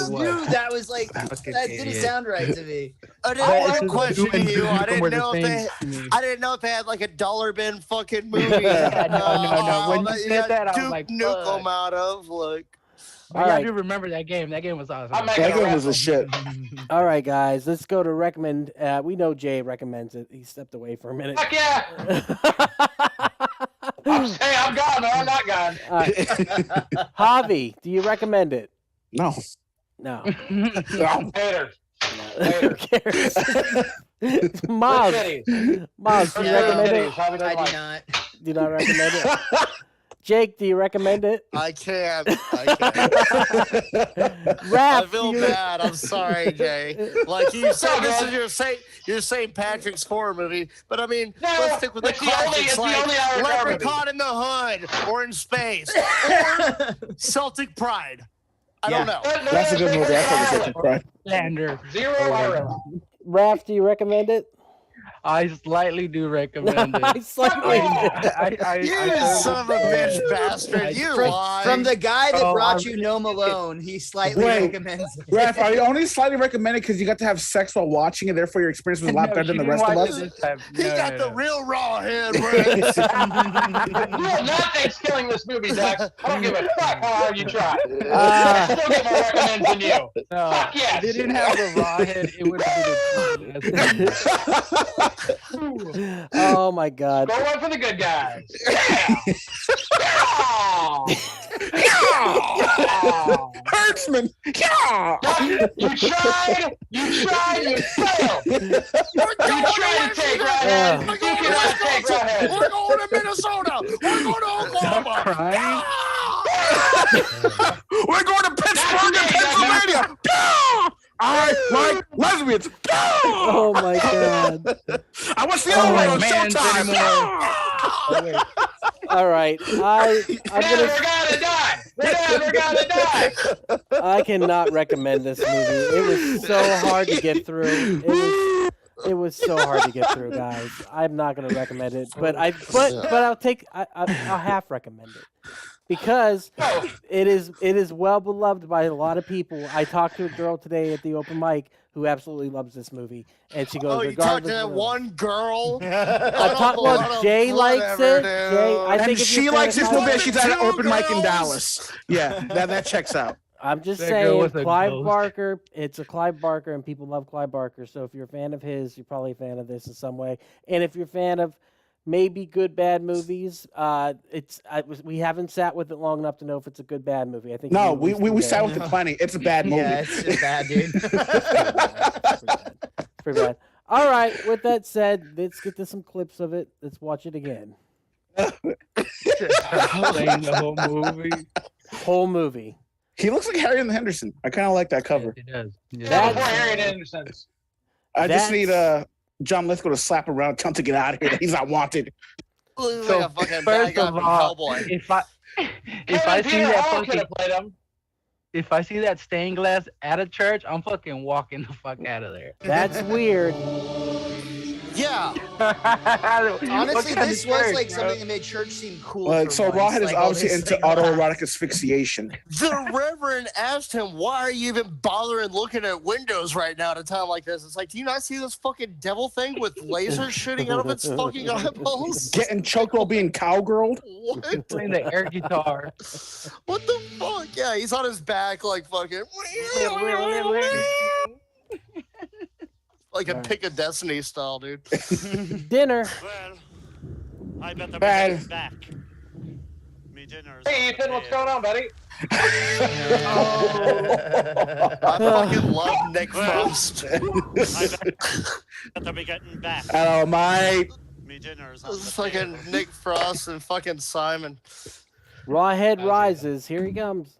knew that was like that didn't sound right to me. I didn't question you. I didn't know if they had like a dollar bin fucking movie. No. When you said that, I was like, Nukem out of like. But I do remember that game. That game was awesome. That game was a shit. all right, guys. Let's go to recommend. We know Jay recommends it. He stepped away for a minute. Fuck yeah! I'm gone, man. I'm not gone. Javi, do you recommend it? No. No. Later. Who cares? Miles, do you recommend it? I do not. Do not recommend it. Jake, do you recommend it? I can't. Raph, I feel bad. I'm sorry, Jay. Like you said, this is your St. Patrick's horror movie, but I mean, let's stick with the classics like Leprechaun in the Hood or In Space or Celtic Pride. I don't know. That's a good movie. I thought Celtic Pride. Standard. Zero. Raph, do you recommend it? I slightly do recommend it. I slightly. You son of a bitch bastard! You lied. From the guy that brought you No Malone, he slightly recommends it. Raph, are you only slightly recommended because you got to have sex while watching it, therefore your experience was a lot better than the rest of us? He got the real Rawhead, Rex. You have nothing killing this movie, Zach. I don't give a fuck how hard you try. I still get more recommends than you. Fuck yes. If it didn't have the Rawhead, it would have been a Oh my God! Go one for the good guys. Hertzman. You tried. You failed. You tried to take Rawhead. You cannot take Rawhead. We're going to Minnesota. We're going to Oklahoma. We're going to Pittsburgh and Pennsylvania. I like lesbians. Oh my God! I watched the other one on Showtime. All right, We're gonna die. We're never gonna die. I cannot recommend this movie. It was so hard to get through. It was so hard to get through, guys. I'm not gonna recommend it, but I'll half recommend it. Because it is well beloved by a lot of people. I talked to a girl today at the open mic who absolutely loves this movie, and she goes, "Oh, you talked to that one girl?" Jay likes it. Jay, I think she likes this movie. She's at an open mic in Dallas. Yeah, that checks out. I'm just saying, Clive Barker. It's a Clive Barker, and people love Clive Barker. So if you're a fan of his, you're probably a fan of this in some way. And if you're a fan of maybe good bad movies, we haven't sat with it long enough to know if it's a good bad movie. I think we sat with it plenty. It's a bad movie. Yeah, it's just bad, dude. Pretty bad. All right. With that said, let's get to some clips of it. Let's watch it again. Playing the whole movie. Whole movie. He looks like Harry and the Henderson. I kind of like that cover. He does. That's Harry and Henderson's. I just need John Lithgow to slap around, tell him to get out of here. He's not wanted. So like a fucking first of all, if I see that fucking, if I see that stained glass at a church, I'm fucking walking the fuck out of there. That's weird. Yeah. Honestly, this was like something that made church seem cool. Like, so Rawhead is obviously into autoerotic asphyxiation. The Reverend asked him, "Why are you even bothering looking at windows right now at a time like this?" It's like, do you not see this fucking devil thing with lasers shooting out of its fucking eyeballs? Getting choked while being cowgirled? What? Playing the air guitar. What the fuck? Yeah, he's on his back like fucking like a Pick of Destiny style, dude. Dinner. Well, I better be Well. getting back. Me dinner's Hey, Ethan, what's going on, buddy? I fucking love Nick Frost. I better be getting back. Hello, mate. Me dinner's on This the is fucking table. Nick Frost and fucking Simon. Rawhead rises. Here he comes.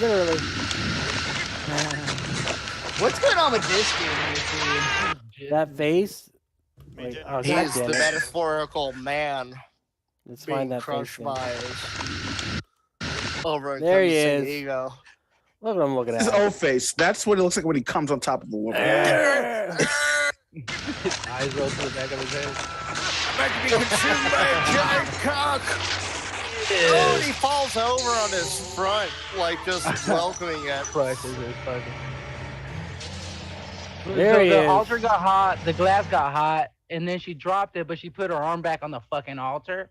Literally. What's going on with this dude in the scene? That face. Me Wait, dinner's oh, on He's God the damn it. metaphorical man Let's being find that face. crushed again. by his There he encompassing is. ego. Look at him looking at His him. old face. That's what it looks like when he comes on top of a woman. Eyes roll to the back of his head. About to be consumed by a giant cock. Oh, and he falls over on his front, like just welcoming it. Crushes his fucking. There So he the is. altar got hot, the glass got hot, and then she dropped it, but she put her arm back on the fucking altar.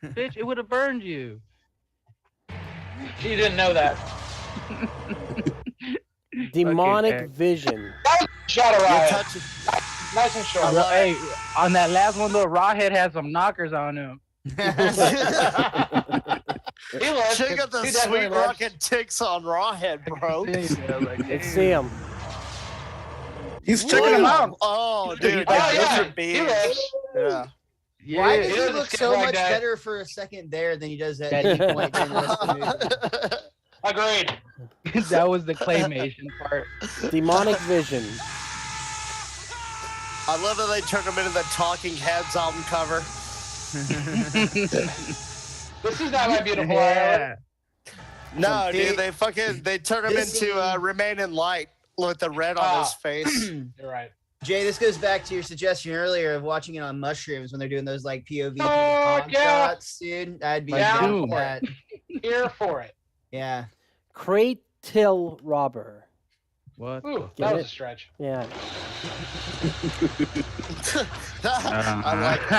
Bitch, it would have burned you. She didn't know that. Demonic Okay. vision. Shot her You're eye. touching. Nice and short. Hey, on that last one, though, Rawhead had some knockers on him. He lives. Check out the He definitely sweet lives. rocket ticks on Rawhead, bro. Let's see him. He's checking him out. Oh, dude, Oh, those yeah. are He beams. lives. Yeah. Why Yeah, does he does look skip so like much that. better for a second there than he does at That- any point in the rest of the movie? Agreed. that was the claymation part. Demonic vision. I love that they turned him into the Talking Heads album cover. This is not my beautiful island. No, Dude, dude, they turned him this into scene- Remain in Light with the red on his face. You're right. Jay, this goes back to your suggestion earlier of watching it on mushrooms when they're doing those like POV Fuck palm yeah. shots, dude. I'd be Yeah. down for that. Here for it. Yeah. Crate till robber. What? Ooh, Get that was it? a stretch. Yeah. I like it.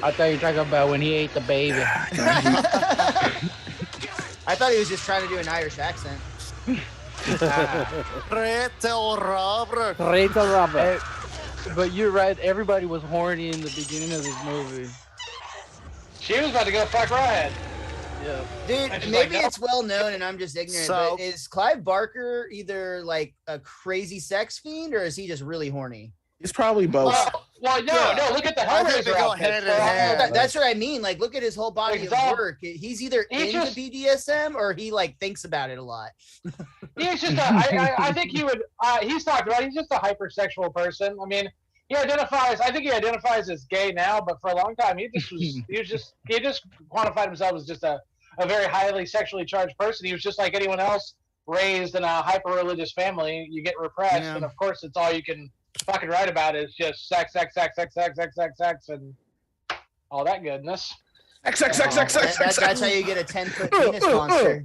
I thought you were talking about when he ate the baby. I thought he was just trying to do an Irish accent. Crate till robber. Crate till robber. Hey, but you're right. Everybody was horny in the beginning of this movie. She was about to go fuck Rawhead. Yeah. Dude, And she's maybe like, no. it's well known and I'm just ignorant, So- but is Clive Barker either like a crazy sex fiend or is he just really horny? He's probably both. Well, no, Yeah. no. Look at the I think they Hellraiser go outfits. hand in They're all- hand. That's what I mean. Like, look at his whole body of Exactly. work. He's either He into just- BDSM or he like thinks about it a lot. He's just I think he would. He's talked about. He's just a hypersexual person. I mean, he identifies. I think he identifies as gay now, but for a long time, he just was. He just quantified himself as just a very highly sexually charged person. He was just like anyone else, raised in a hyper religious family. You get repressed, Yeah. and of course, it's all you can fucking write about is just sex, and all that goodness. X. That's how you get a 10-foot penis monster.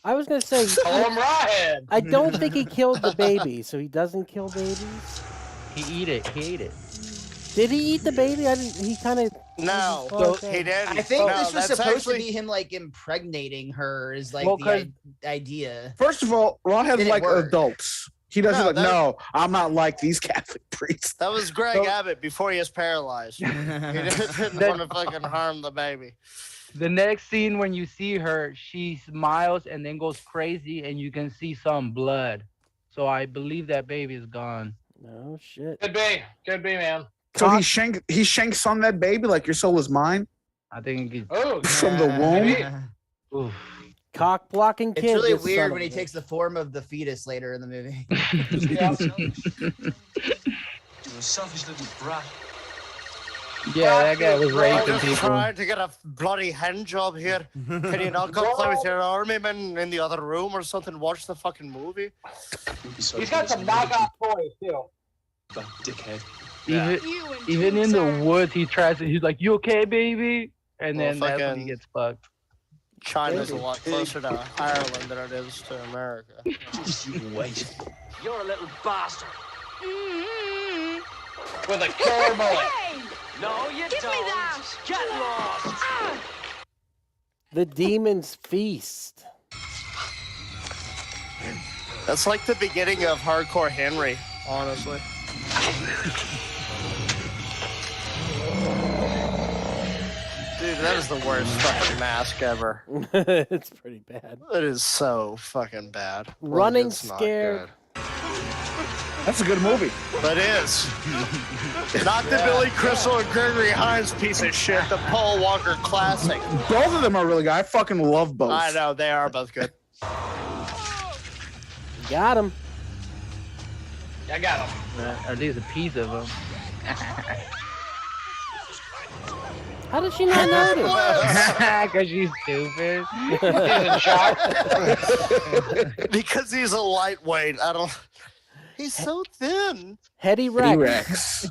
I was gonna say, Call him Rawhead. I don't think he killed the baby, so he doesn't kill babies. He ate it. He ate it. Did he eat the baby? I didn't. He kind of. No, he didn't. I think No, this was that's supposed actually- to be him like impregnating her is like Well, the idea. First of all, Rawhead's Did it like work? adults. He doesn't No, like, that- no, I'm not like these Catholic priests. That was Greg So- Abbott before he was paralyzed. He didn't want to fucking harm the baby. The next scene when you see her, she smiles and then goes crazy, and you can see some blood. So I believe that baby is gone. Oh shit. Could be, man. So he shanks on that baby like your soul is mine I think it's Oh, from the womb. maybe. oof. Cock blocking kid. It's really this son weird of when a he bitch. takes the form of the fetus later in the movie. Yeah. You're a selfish little brat. Yeah, that guy was I'm raping just people. trying to get a bloody hand job here. Can you not go play with your army men in the other room or something? Watch the fucking movie. He's got some knockoff toys too. That dickhead. Even in the woods, he tries to. He's like, "You okay, baby?" And then that's when he gets fucked. China's a lot closer to Ireland than it is to America. Just you wait. You're a little bastard. With a killer bullet. No, you don't. Get lost. The Demon's Feast. That's like the beginning of Hardcore Henry, honestly. Dude, that is the worst fucking mask ever. It's pretty bad. It is so fucking bad. Running It's not Scared. good. That's a good movie. But it is. Not the Billy Crystal and Gregory Hines piece of shit, the Paul Walker classic. Both of them are really good. I fucking love both. I know, they are both good. Got him. I got him. Or at least a piece of him. How did she not notice? Because she's stupid. He's in shock. Because he's a lightweight. He's so thin. Heady Rex. T-Rex.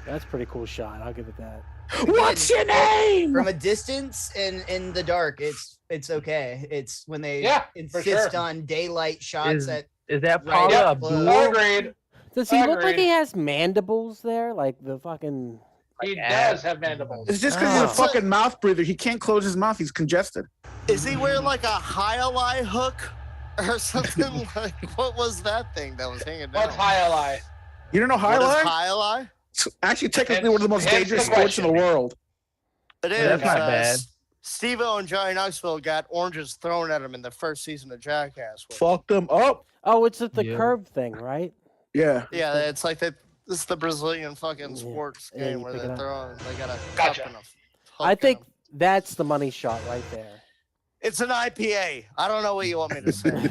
That's a pretty cool shot. I'll give it that. What's your name? From a distance and in the dark, it's okay. It's when they insist sure. on daylight shots Is that right Paula up Abdul? close. Agreed. Does he look like Agreed. he has mandibles there? Like the fucking... He does have mandibles. It's just because he's a Oh. fucking mouth breather. He can't close his mouth. He's congested. Is he wearing like a highlight hook or something? Like, what was that thing that was hanging down? What's highlight? You don't know What is highlight? highlight? It's actually technically one of the most Hence dangerous the sports in the question. world. It is. That's not bad. Steve-O and Johnny Knoxville got oranges thrown at him in the first season of Jackass. Fuck them up. Oh, it's at the Yeah. curb thing, right? Yeah. Yeah, it's like that. This is the Brazilian fucking sports Yeah, game you where pick they it up. throw. They got a Gotcha. cup and a hook I in think 'em. that's the money shot right there. It's an IPA. I don't know what you want me to say.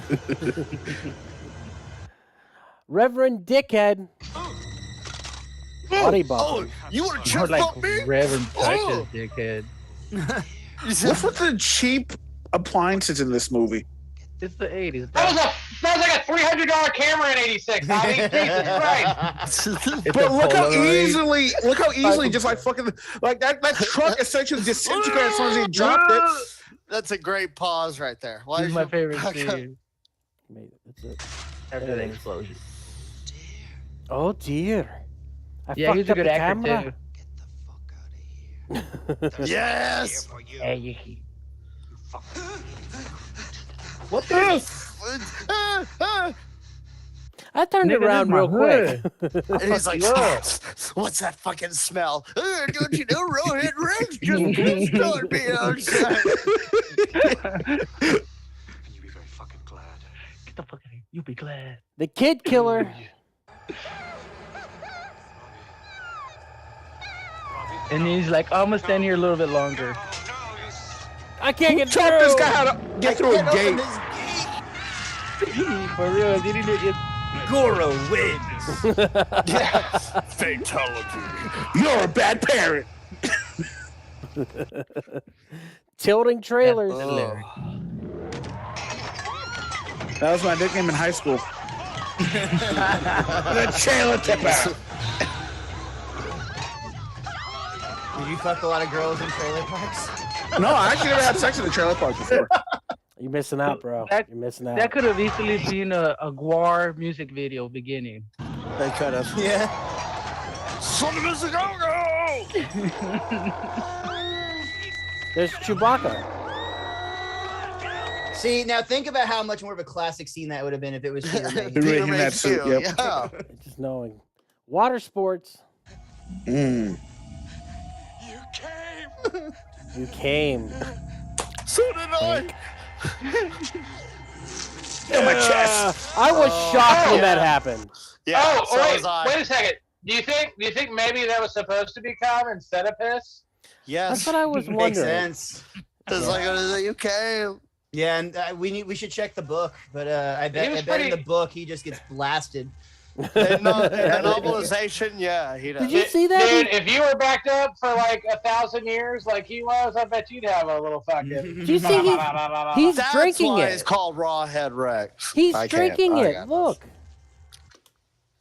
Reverend Dickhead. Buddy Oh, bumping. you want to More chip like bump me? Reverend Oh. Texas, dickhead. What's with the cheap appliances in this movie? It's the 80s. That was like a $300 camera in '86. Bobby. Jesus Christ. It's But a look how Polaroid. easily, just like fucking, like that truck essentially disintegrated as soon as he dropped it. That's a great pause right there. Why This is is my your- favorite scene. Made it. That's it. After There the it is. explosion. Oh dear. I Yeah, fucked he's a up good the actor camera. Yes. too. Hey, you. What the? I turned Nigga, it around this real my quick. And he's like, Look. what's that fucking smell? Don't you know Rawhead Rex just pissed on me outside? And you'll be very fucking glad. Get the fuck out of here. You'll be glad. The Kid Killer. And he's like, I'm gonna stand here a little bit longer. I can't Who get taught through. this guy how to get through a gate? For real, did he do it? Goro wins. Fatality. You're a bad parent. Tilting trailers. Hilarious. That was my nickname in high school. The trailer tipper. Did you fuck a lot of girls in trailer parks? No, I actually never had sex in a trailer park before. You're missing out, bro. That- You're missing out. That could have easily been a Guar music video beginning. They could have. Yeah. Son of a go-go! There's Chewbacca. See, now think about how much more of a classic scene that would have been if it was Peter Mayhew. Peter Mayhew in that suit, Mayhew, yep. Yeah. Just knowing. Water sports. Mm. You came. So did I. In my chest. I was shocked when that happened. Yeah, Oh, so wait, was I. wait a second. Do you think maybe that was supposed to be cum instead of piss? Yes. That's what I was Makes wondering. sense. It's like, you came. Yeah, and we should check the book, but I bet was in pretty- the book he just gets blasted. In the novelization, yeah, he does. Did you see that? Dude, if you were backed up for like 1,000 years like he was, I bet you'd have a little fucking... Did you see he's That's drinking why it. it's called Rawhead Rex. He's I can't- drinking I it. got Look.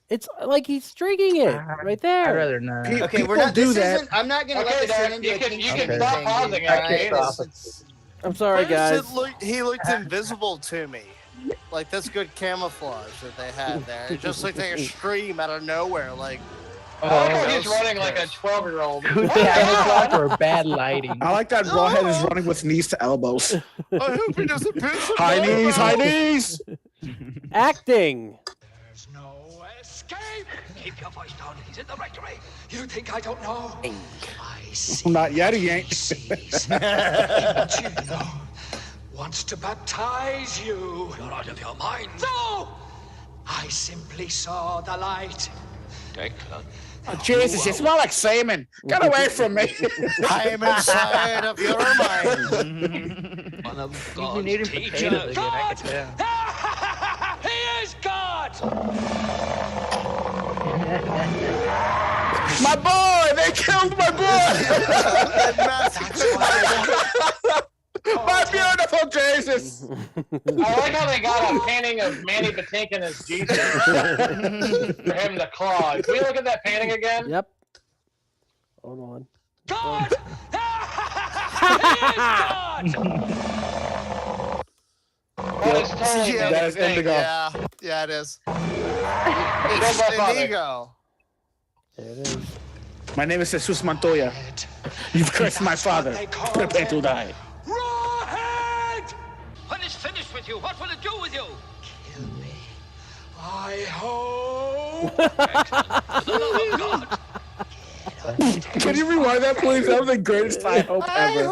It's like he's drinking it right I'd there. rather not. Okay, we're People not. do This that. isn't. I'm not gonna Okay, let this turn Derek, into you a can- kink you shame can stop thing, pausing dude. it. All right? Okay, It's- I'm sorry, guys. He looked invisible to me. Like, that's good camouflage that they had there. It just looked like a stream out of nowhere. Like, I like how he's running like a 12-year-old. Good camouflage or bad lighting? I like that Rawhead is running with knees to elbows. I hope he doesn't piss him High knees, off. high knees. Acting. There's no escape. Keep your voice down. He's in the rectory. You think I don't know? I see. Not yet, he ain't. He sees. Wants to baptize you. You're out of your mind. No! I simply saw the light. Declan. Oh, Jesus, you smell like semen. Get away from me. I am inside of your mind. One of You God's need him teachers. potatoes again, I God! can tell. He is God! My boy, they killed my boy. My beautiful Jesus. I like how they got a painting of Manny Patinkin as Jesus for him to claw. Can we look at that painting again? Yep. Hold on. God! He is God! That is totally Yeah, That is Manny Patinkin. Indigo. Yeah, it is. Go by It's father. Indigo. There it is. My name is Jesus Montoya. You've cursed my father. Prepare to die. Rawhead! When it's finished with you, what will it do with you? Kill me. I hope. For the love of God. Can you rewind that, please? That was the greatest I hope ever.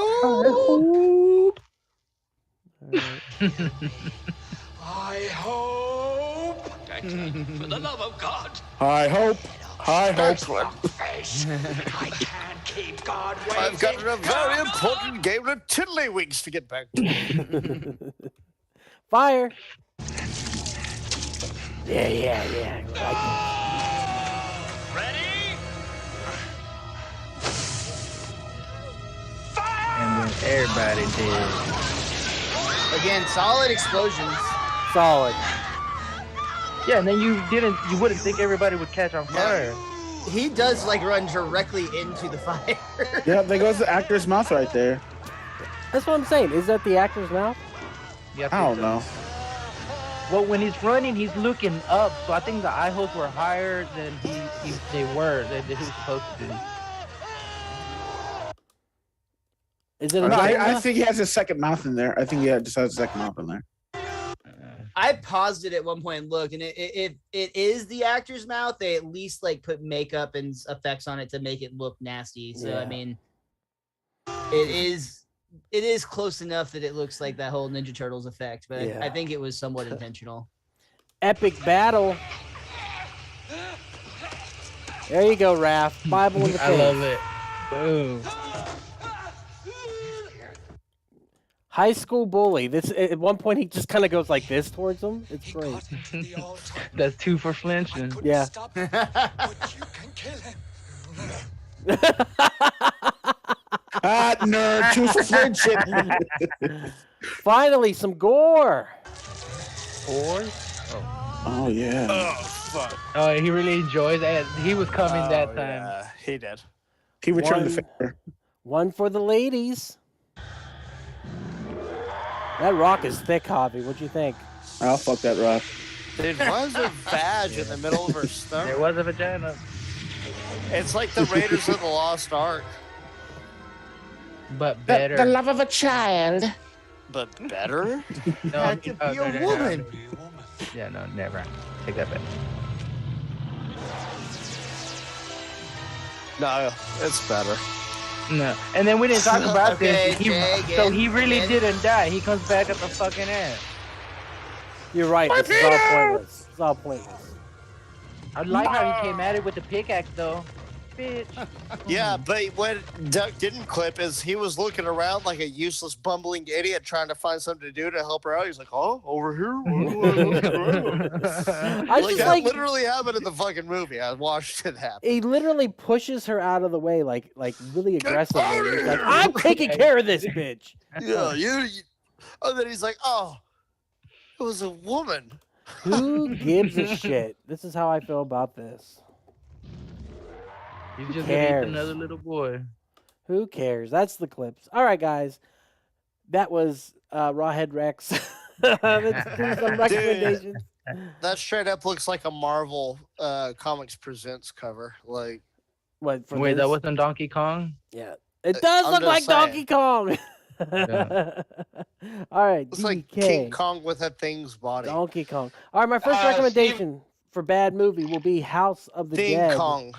I hope. Declan, for the love of God. I hope. I hope. Excellent face. I can't keep God waiting. I've got a very important game of Tiddlywinks to get back to. Fire. Yeah. Ready? And then everybody did. Again, solid explosions. Solid. Yeah, and then you wouldn't think everybody would catch on fire. He does like run directly into the fire. Yeah, there goes the actor's mouth right there. That's what I'm saying. Is that the actor's mouth? Yeah, I don't know. Well, when he's running, he's looking up, so I think the eye holes were higher than they were supposed to be. Is it? No, A I think he has a second mouth in there. I think he just has a second mouth in there. I paused it at one point and looked, and it is the actor's mouth. They at least like put makeup and effects on it to make it look nasty. So Yeah. I mean, it is close enough that it looks like that whole Ninja Turtles effect, but Yeah. I think it was somewhat intentional. Epic battle. There you go, Raph. Bible in the I face. love it. Boom. High school bully. This at one point he just kind of goes like this towards him. It's great. That's 2 for flinching. Yeah. Ah, nerd, 2 for flinching. Finally, some gore. Oh, yeah. Oh, fuck. Oh, he really enjoys it. He was coming that time. Yeah, he did. He returned the One. favor. One for the ladies. That rock is thick, Javi. What'd you think? I'll fuck that rock. Dude, why is there vag in the middle of her There stomach? was a vagina. It's like the Raiders of the Lost Ark, But better. love of a child. but better. No, Had to be a woman. Yeah, no, never. Take that back. No, it's better. No. And then we didn't talk about Okay, this. Jay, So again, he really again. didn't die. He comes back at the fucking end. You're right. This is all pointless. It's all pointless. I like how he came at it with the pickaxe, though. Bitch. Yeah, but what Duck didn't clip is he was looking around like a useless, bumbling idiot trying to find something to do to help her out. He's like, "Oh, over here." I Like, just that like literally happened in the fucking movie. I watched it happen. he literally pushes her out of the way, like really aggressively. He's like, "I'm taking care of this bitch." Yeah, you. And then he's like, "Oh, it was a woman." Who gives a shit? This is how I feel about this. He's just cares? gonna eat another little boy. Who cares? That's the clips. All right, guys. That was Rawhead Rex. Let's do some recommendations. That straight up looks like a Marvel Comics Presents cover. Like, What? For Wait, this? that wasn't Donkey Kong? Yeah. It does I'm look just like saying. Donkey Kong. All right. it's like DK. King Kong with a thing's body. Donkey Kong. All right, my first recommendation for bad movie will be House of the Ding Dead. Kong.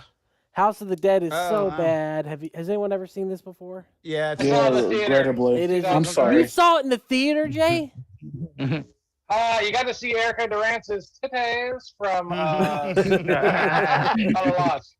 House of the Dead is so wow. bad. Has anyone ever seen this before? Yeah, I saw the theater. regrettably. It is. I'm You sorry. saw it in the theater, Jay? You got to see Erica Durance's titties from Lost.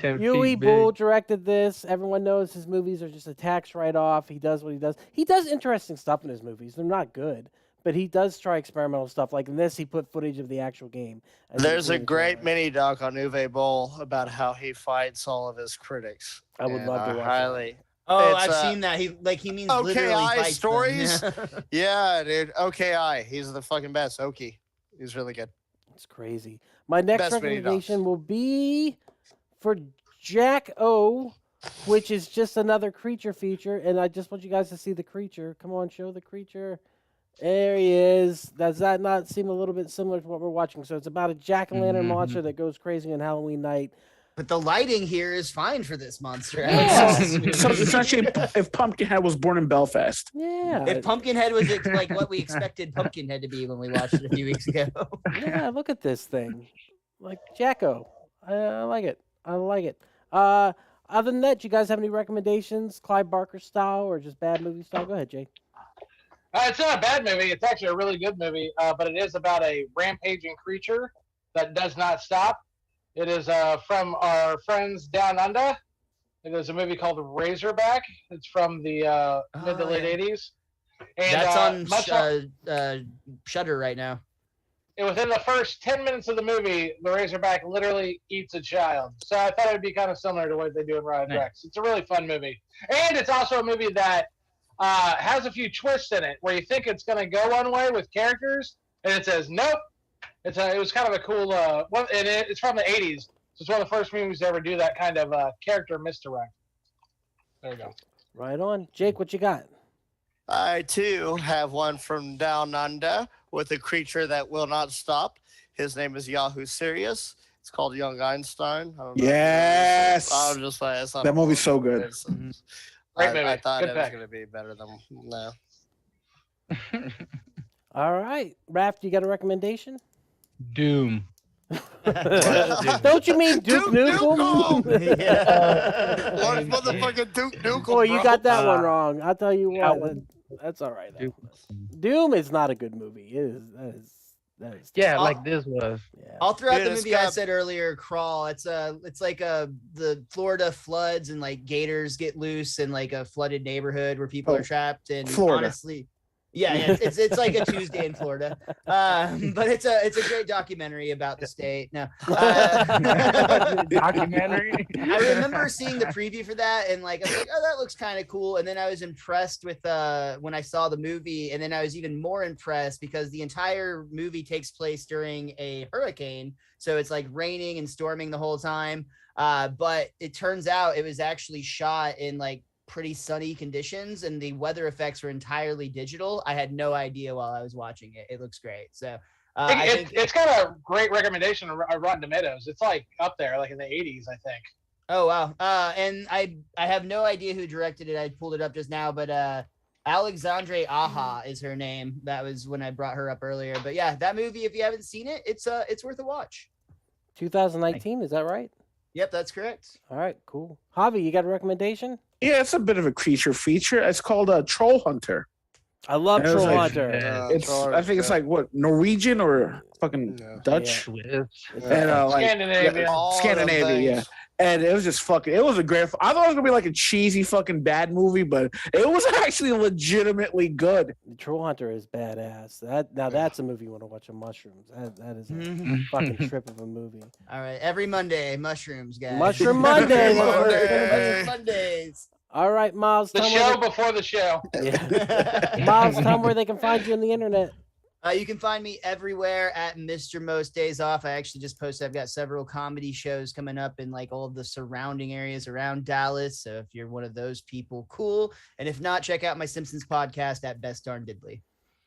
Yui Bull directed this. Everyone knows his movies are just a tax write-off. He does what he does. He does interesting stuff in his movies. They're not good, but he does try experimental stuff. Like in this, he put footage of the actual game. There's a great mini doc on Uwe Boll about how he fights all of his critics. I would love to watch highly. Oh, It's, I've seen that. He means literally OKI fights stories. them. Yeah, dude. OKI. He's the fucking best. Oki. He's really good. It's crazy. My next Best mini recommendation will be for Jack O, which is just another creature feature, and I just want you guys to see the creature. Come on, show the creature. There he is. Does that not seem a little bit similar to what we're watching? So it's about a jack-o'-lantern monster that goes crazy on Halloween night. But the lighting here is fine for this monster. Yeah. So essentially, if Pumpkinhead was born in Belfast. Yeah. If Pumpkinhead was like what we expected Pumpkinhead to be when we watched it a few weeks ago. Yeah, look at this thing. Like Jacko. I like it. I like it. Other than that, do you guys have any recommendations? Clive Barker style or just bad movie style? Go ahead, Jay. It's not a bad movie. It's actually a really good movie, but it is about a rampaging creature that does not stop. It is from our friends Down Under. It is a movie called Razorback. It's from the mid to late 80s. And, that's on Shudder right now. And within the first 10 minutes of the movie, the Razorback literally eats a child. So I thought it would be kind of similar to what they do in Rawhead Rex. It's a really fun movie. And it's also a movie that has a few twists in it where you think it's going to go one way with characters, and it says, nope. It was kind of a cool one, and it's from the 80s. So it's one of the first movies to ever do that kind of character misdirect. There we go. Right on. Jake, what you got? I, too, have one from Down Under with a creature that will not stop. His name is Yahoo Serious. It's called Young Einstein. I don't know. Yes. I was just like, it's not That movie's so good. Great movie. I thought Good it was pick. going to be better than no. All right. Raph, you got a recommendation? Doom. Don't you mean Duke Nukem? Yeah. Large motherfucking Duke Nukem. Boy, you bro. got that one wrong. I'll tell you That what. one. That's all right. Doom. Doom is not a good movie. It is. That is. Yeah, I'll- like this was. Yeah. All throughout Yeah, the it's movie, I got- said earlier, Crawl. It's like the Florida floods and like gators get loose in like a flooded neighborhood where people are trapped. And Florida. honestly, yeah, it's like a Tuesday in Florida. But it's a great documentary about the state. No, Documentary. I remember seeing the preview for that and like I was like, oh, that looks kind of cool. And then I was impressed with when I saw the movie, and then I was even more impressed because the entire movie takes place during a hurricane. So it's like raining and storming the whole time. But it turns out it was actually shot in like pretty sunny conditions, and the weather effects were entirely digital. I had no idea while I was watching it. It looks great. So I think It's got a great recommendation on Rotten Tomatoes. It's like up there, like in the 80s, I think. Oh wow. And I have no idea who directed it. I pulled it up just now, but Alexandre Aja is her name. That was when I brought her up earlier. But yeah, that movie, if you haven't seen it, it's worth a watch. 2019, is that right? Yep, that's correct. All right, cool. Javi, you got a recommendation? Yeah, it's a bit of a creature feature. It's called Troll Hunter. I love It was Troll like- Hunter. It's I think it's like what, Norwegian or fucking Dutch. Yeah. And like Scandinavia. All them Scandinavia, yeah. things. And it was just fucking. It was a great. I thought it was gonna be like a cheesy fucking bad movie, but it was actually legitimately good. Troll Hunter is badass. That's a movie you want to watch on mushrooms. That is a fucking trip of a movie. All right, every Monday, mushrooms, guys. Mushroom Monday. Monday. Mondays. All right, Miles. The Tell show me before the show. yeah. Miles, tell them where they can find you on the internet. You can find me everywhere at Mr. Most Days Off. I actually just posted, I've got several comedy shows coming up in like all of the surrounding areas around Dallas. So if you're one of those people, cool. And if not, check out my Simpsons podcast at Best Darn Diddley.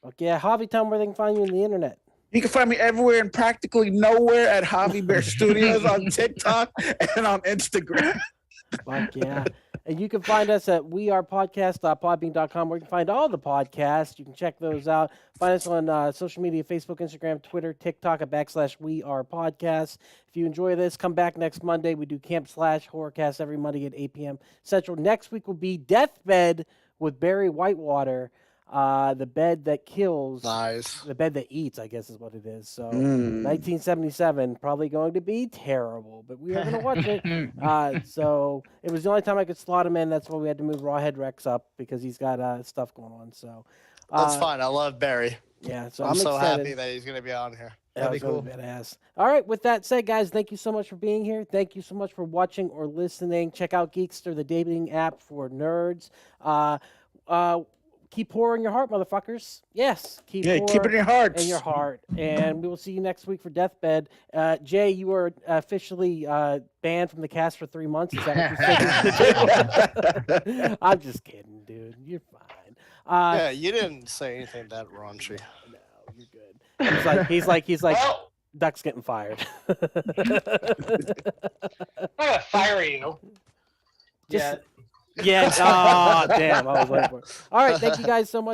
Okay, Javi, tell them where they can find you on the internet. You can find me everywhere and practically nowhere at Javi Bear Studios on TikTok and on Instagram. Fuck yeah. And you can find us at wearepodcast.podbean.com, where you can find all the podcasts. You can check those out. Find us on social media, Facebook, Instagram, Twitter, TikTok at /wearepodcast. If you enjoy this, come back next Monday. We do Camp Slash Horrorcast every Monday at 8 p.m. Central. Next week will be Deathbed with Barry Whitewater. The bed that kills. Nice. The bed that eats, I guess is what it is. So 1977, probably going to be terrible, but we are going to watch it. So it was the only time I could slot him in. That's why we had to move Rawhead Rex up, because he's got stuff going on. So That's fine. I love Barry. Yeah, so I'm so excited. happy that he's going to be on here. That'd be cool. Badass. All right, with that said, guys, thank you so much for being here. Thank you so much for watching or listening. Check out Geekster, the dating app for nerds. Keep horror in your heart, motherfuckers. Yes, keep horror keep it in your hearts. in your heart. And we will see you next week for Deathbed. Jay, you are officially banned from the cast for 3 months. Is that what you said? I'm just kidding, dude. You're fine. Yeah, you didn't say anything that raunchy. No, you're good. He's like, Well, Duck's getting fired. I'm gonna fire you. Yeah. Oh, damn. I was waiting for it. All right. Thank you guys so much.